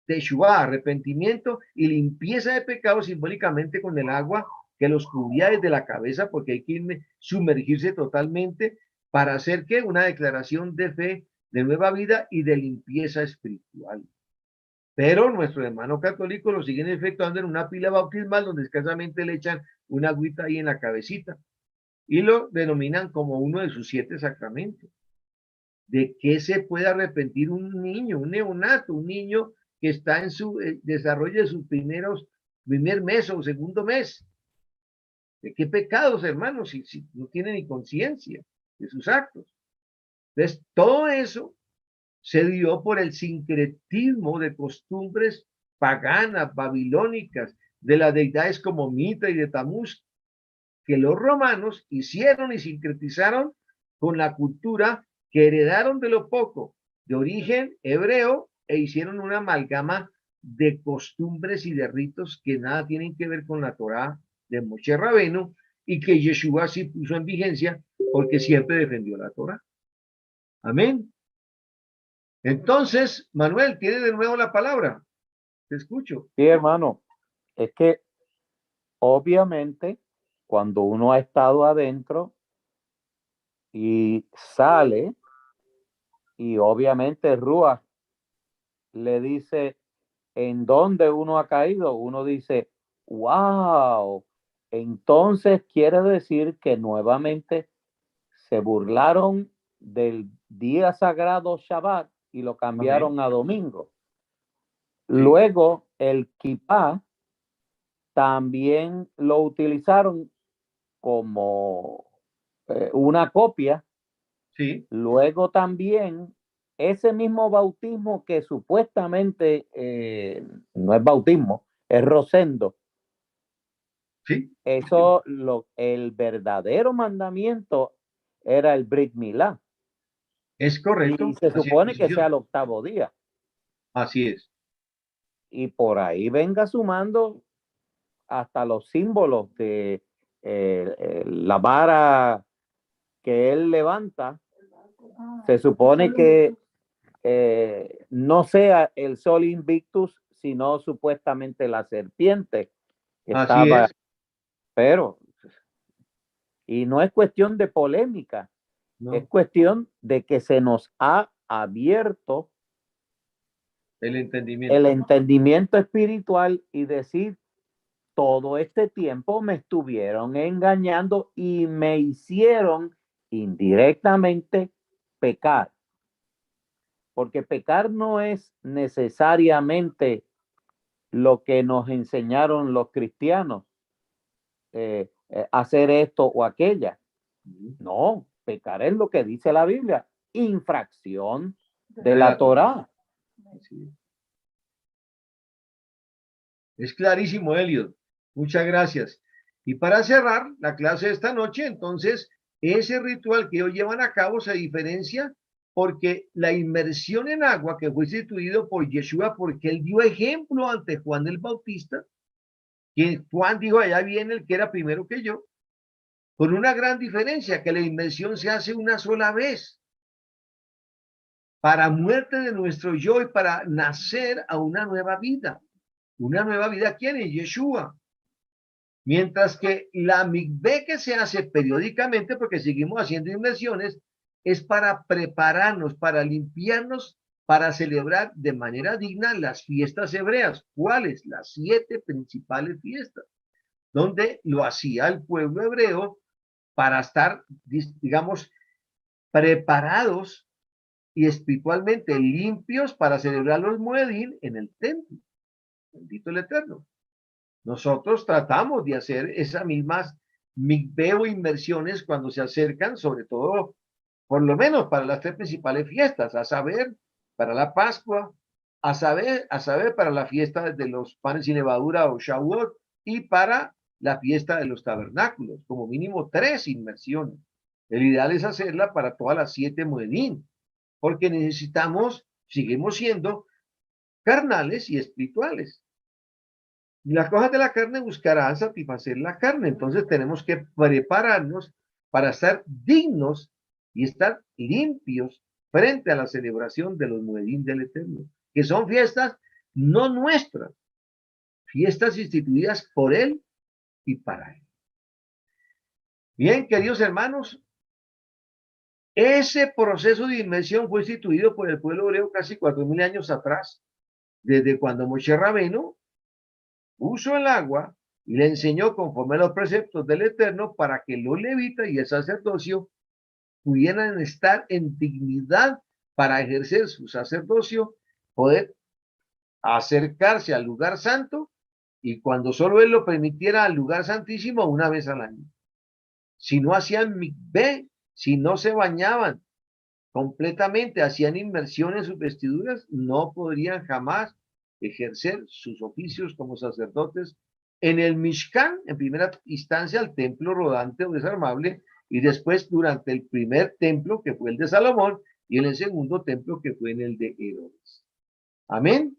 teshuvá, arrepentimiento y limpieza de pecados simbólicamente con el agua que los cubría desde la cabeza, porque hay que sumergirse totalmente para hacer que una declaración de fe, de nueva vida y de limpieza espiritual. Pero nuestros hermanos católicos lo siguen efectuando en una pila bautismal donde escasamente le echan una agüita ahí en la cabecita y lo denominan como uno de sus 7 sacramentos. ¿De qué se puede arrepentir un niño, un neonato, un niño que está en su desarrollo de sus primer mes o segundo mes? ¿De qué pecados, hermanos, si no tiene ni conciencia de sus actos? Entonces, todo eso se dio por el sincretismo de costumbres paganas, babilónicas, de las deidades como Mitra y de Tamuz, que los romanos hicieron y sincretizaron con la cultura que heredaron de lo poco, de origen hebreo, e hicieron una amalgama de costumbres y de ritos que nada tienen que ver con la Torá de Moshe Rabenu, y que Yeshua sí puso en vigencia porque siempre defendió la Torá. Amén. Entonces, Manuel, tiene de nuevo la palabra. Te escucho. Sí, hermano, es que obviamente cuando uno ha estado adentro y sale, y obviamente Ruach le dice en dónde uno ha caído, uno dice, wow, entonces quiere decir que nuevamente se burlaron del día sagrado Shabbat y lo cambiaron a domingo. Luego el kippah también lo utilizaron como una copia. Sí. Luego también ese mismo bautismo que supuestamente no es bautismo, es rosendo. Sí. Eso, el verdadero mandamiento era el Brit Milá. Es correcto. Y se supone que sea el 8º día. Así es. Y por ahí venga sumando hasta los símbolos de la vara que él levanta. Se supone que no sea el sol invictus, sino supuestamente la serpiente que estaba. Así es. Pero, y no es cuestión de polémica, No. es cuestión de que se nos ha abierto El entendimiento. el entendimiento espiritual y decir todo este tiempo me estuvieron engañando y me hicieron indirectamente pecar. Porque pecar no es necesariamente lo que nos enseñaron los cristianos, hacer esto o aquella. No, pecar es lo que dice la Biblia, infracción de la Torá. Sí. Es clarísimo, Elliot. Muchas gracias. Y para cerrar la clase de esta noche, entonces, ese ritual que ellos llevan a cabo se diferencia porque la inmersión en agua que fue instituido por Yeshua, porque él dio ejemplo ante Juan el Bautista, que Juan dijo, allá viene el que era primero que yo, con una gran diferencia, que la inmersión se hace una sola vez, para muerte de nuestro yo y para nacer a una nueva vida. Una nueva vida, ¿quién es? Yeshua. Mientras que la mikvé que se hace periódicamente, porque seguimos haciendo inmersiones, es para prepararnos, para limpiarnos, para celebrar de manera digna las fiestas hebreas. ¿Cuáles? Las 7 principales fiestas, donde lo hacía el pueblo hebreo para estar, digamos, preparados y espiritualmente limpios para celebrar los Moedín en el templo. Bendito el Eterno. Nosotros tratamos de hacer esas mismas mikvé o inmersiones cuando se acercan, sobre todo, por lo menos para las 3 principales fiestas, a saber, para la Pascua, a saber para la fiesta de los panes sin levadura o Shavuot, y para la fiesta de los tabernáculos, como mínimo 3 inmersiones. El ideal es hacerla para todas las 7 Moedín, porque necesitamos, seguimos siendo carnales y espirituales. Y las cosas de la carne buscarán satisfacer la carne. Entonces tenemos que prepararnos para estar dignos y estar limpios frente a la celebración de los Moedín del Eterno, que son fiestas no nuestras, fiestas instituidas por Él y para Él. Bien, queridos hermanos, ese proceso de inmersión fue instituido por el pueblo hebreo casi 4000 años atrás, desde cuando Moshe Rabbeinu puso el agua y le enseñó conforme a los preceptos del Eterno para que los levitas y el sacerdocio pudieran estar en dignidad para ejercer su sacerdocio, poder acercarse al lugar santo y cuando solo él lo permitiera al lugar santísimo una vez al año. Si no hacían mikvé, si no se bañaban completamente, hacían inmersión en sus vestiduras, no podrían jamás ejercer sus oficios como sacerdotes en el Mishkan, en primera instancia el templo rodante o desarmable, y después durante el primer templo que fue el de Salomón, y en el segundo templo que fue en el de Herodes. Amén.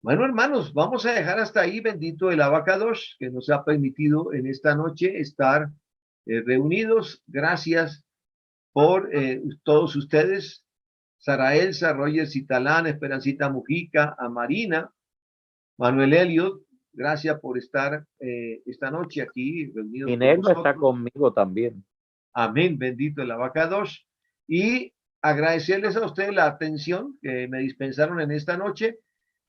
Bueno, hermanos, vamos a dejar hasta ahí, bendito el Abacadosh, que nos ha permitido en esta noche estar reunidos. Gracias por todos ustedes, Sara Elsa, Roger Citalán, Esperancita Mujica, a Marina, Manuel Elliot, gracias por estar esta noche aquí reunidos con Minerva nosotros. está conmigo también. Amén, bendito el Abacadosh. Y agradecerles a ustedes la atención que me dispensaron en esta noche.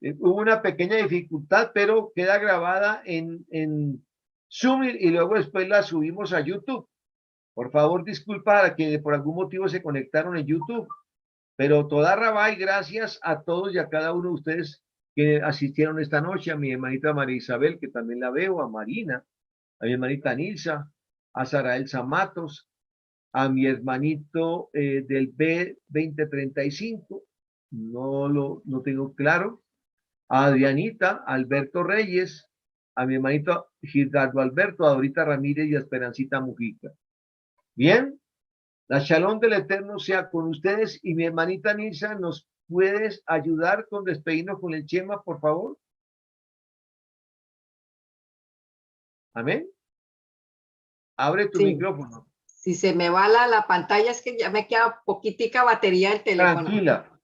Hubo una pequeña dificultad, pero queda grabada en Zoom y luego después la subimos a YouTube. Por favor, disculpa a que por algún motivo se conectaron en YouTube, pero toda Rabay, gracias a todos y a cada uno de ustedes que asistieron esta noche, a mi hermanita María Isabel, que también la veo, a Marina, a mi hermanita Nilsa, a Sara Elsa Matos, a mi hermanito del B2035, no tengo claro, a Adrianita, a Alberto Reyes, a mi hermanito Gildardo Alberto, a Dorita Ramírez y a Esperancita Mujica. Bien, la shalom del Eterno sea con ustedes y mi hermanita Nilsa, ¿nos puedes ayudar con despedirnos con el Shema, por favor? Amén. Abre tu micrófono. Si se me va la pantalla, es que ya me queda poquitica batería del teléfono. Tranquila.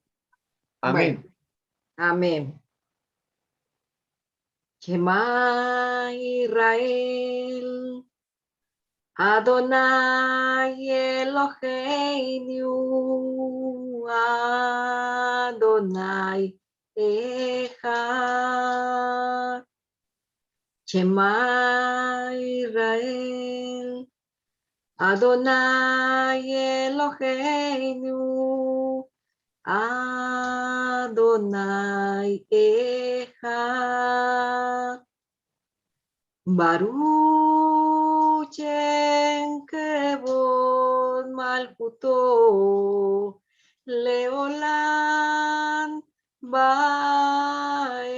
Amén. Bueno, amén. Shema Israel, Adonai Eloheinu, Adonai Echad. Shema Israel, Adonai Eloheinu, Adonai Echad. Baruch Shem Kevod Malchuto Leolam Bael.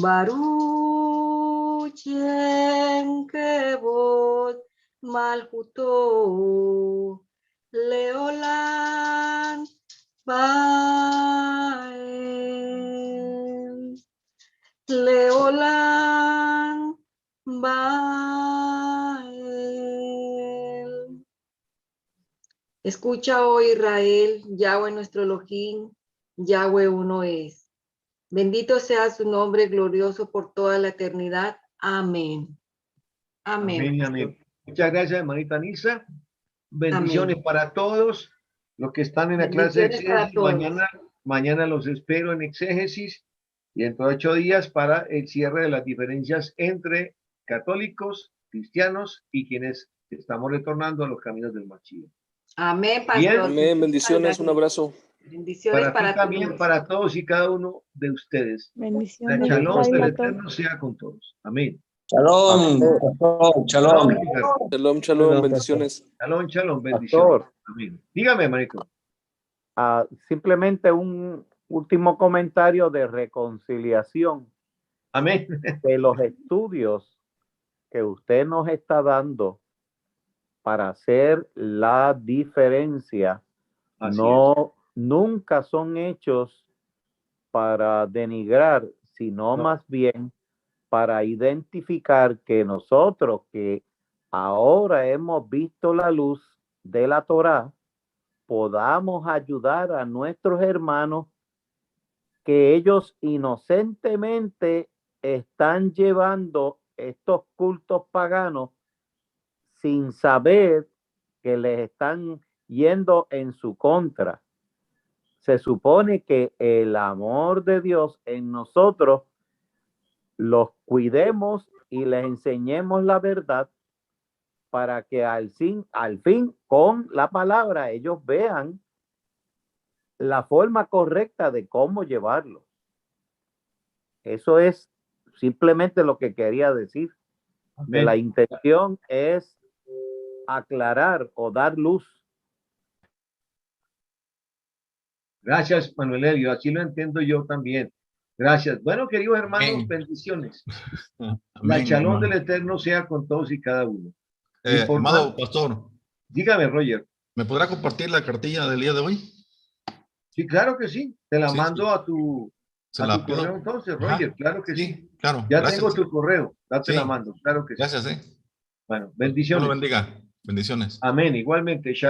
Baruch Shem Kevod Malchuto Leolam Bael. Leolam Bael. Escucha, oh Israel, Yahweh nuestro Elohim, Yahweh uno es. Bendito sea su nombre glorioso por toda la eternidad. Amén. Amén. Amén, amén. Muchas gracias, hermanita Nisa. Bendiciones Amén. para todos los que están en la clase de Bendiciones para exégesis. todos. Mañana los espero en exégesis y dentro de 8 días para el cierre de las diferencias entre católicos, cristianos y quienes estamos retornando a los caminos del Mashiach. Amén, Bien. pastor. Amén, bendiciones, un abrazo. Bendiciones Para ti para también, todos. para todos y cada uno de ustedes. La Bendiciones. shalom Israel, del a todos. Eterno sea con todos. Amén. Shalom, Shalom, shalom. Ricardo. Shalom, shalom, bendiciones. Shalom, shalom, bendiciones. Pastor, Amén. Dígame, hermanito. simplemente un último comentario de reconciliación Amén. de los estudios que usted nos está dando para hacer la diferencia. Así Nunca son hechos para denigrar, sino No. más bien para identificar que nosotros que ahora hemos visto la luz de la Torá, podamos ayudar a nuestros hermanos que ellos inocentemente están llevando estos cultos paganos sin saber que les están yendo en su contra. Se supone que el amor de Dios en nosotros los cuidemos y les enseñemos la verdad para que al fin con la palabra ellos vean la forma correcta de cómo llevarlo. Eso es simplemente lo que quería decir. Que la intención es aclarar o dar luz. Gracias, Manuel Elio. Así lo entiendo yo también. Gracias. Bueno, queridos hermanos, Amén. bendiciones. La Amén, shalom hermano. del Eterno sea con todos y cada uno. Importante- Amado pastor, Dígame, Roger. ¿me podrá compartir la cartilla del día de hoy? Sí, claro que sí. Te la Sí, mando sí. a tu Se la correo pido. entonces, Ajá. Roger. Claro que sí. Sí, claro. Ya Gracias. tengo tu correo. Ya te Sí. la mando. Claro que sí. Gracias, Bueno, Dios lo bendiciones. bendiga. Bendiciones. Amén. Igualmente, shalom.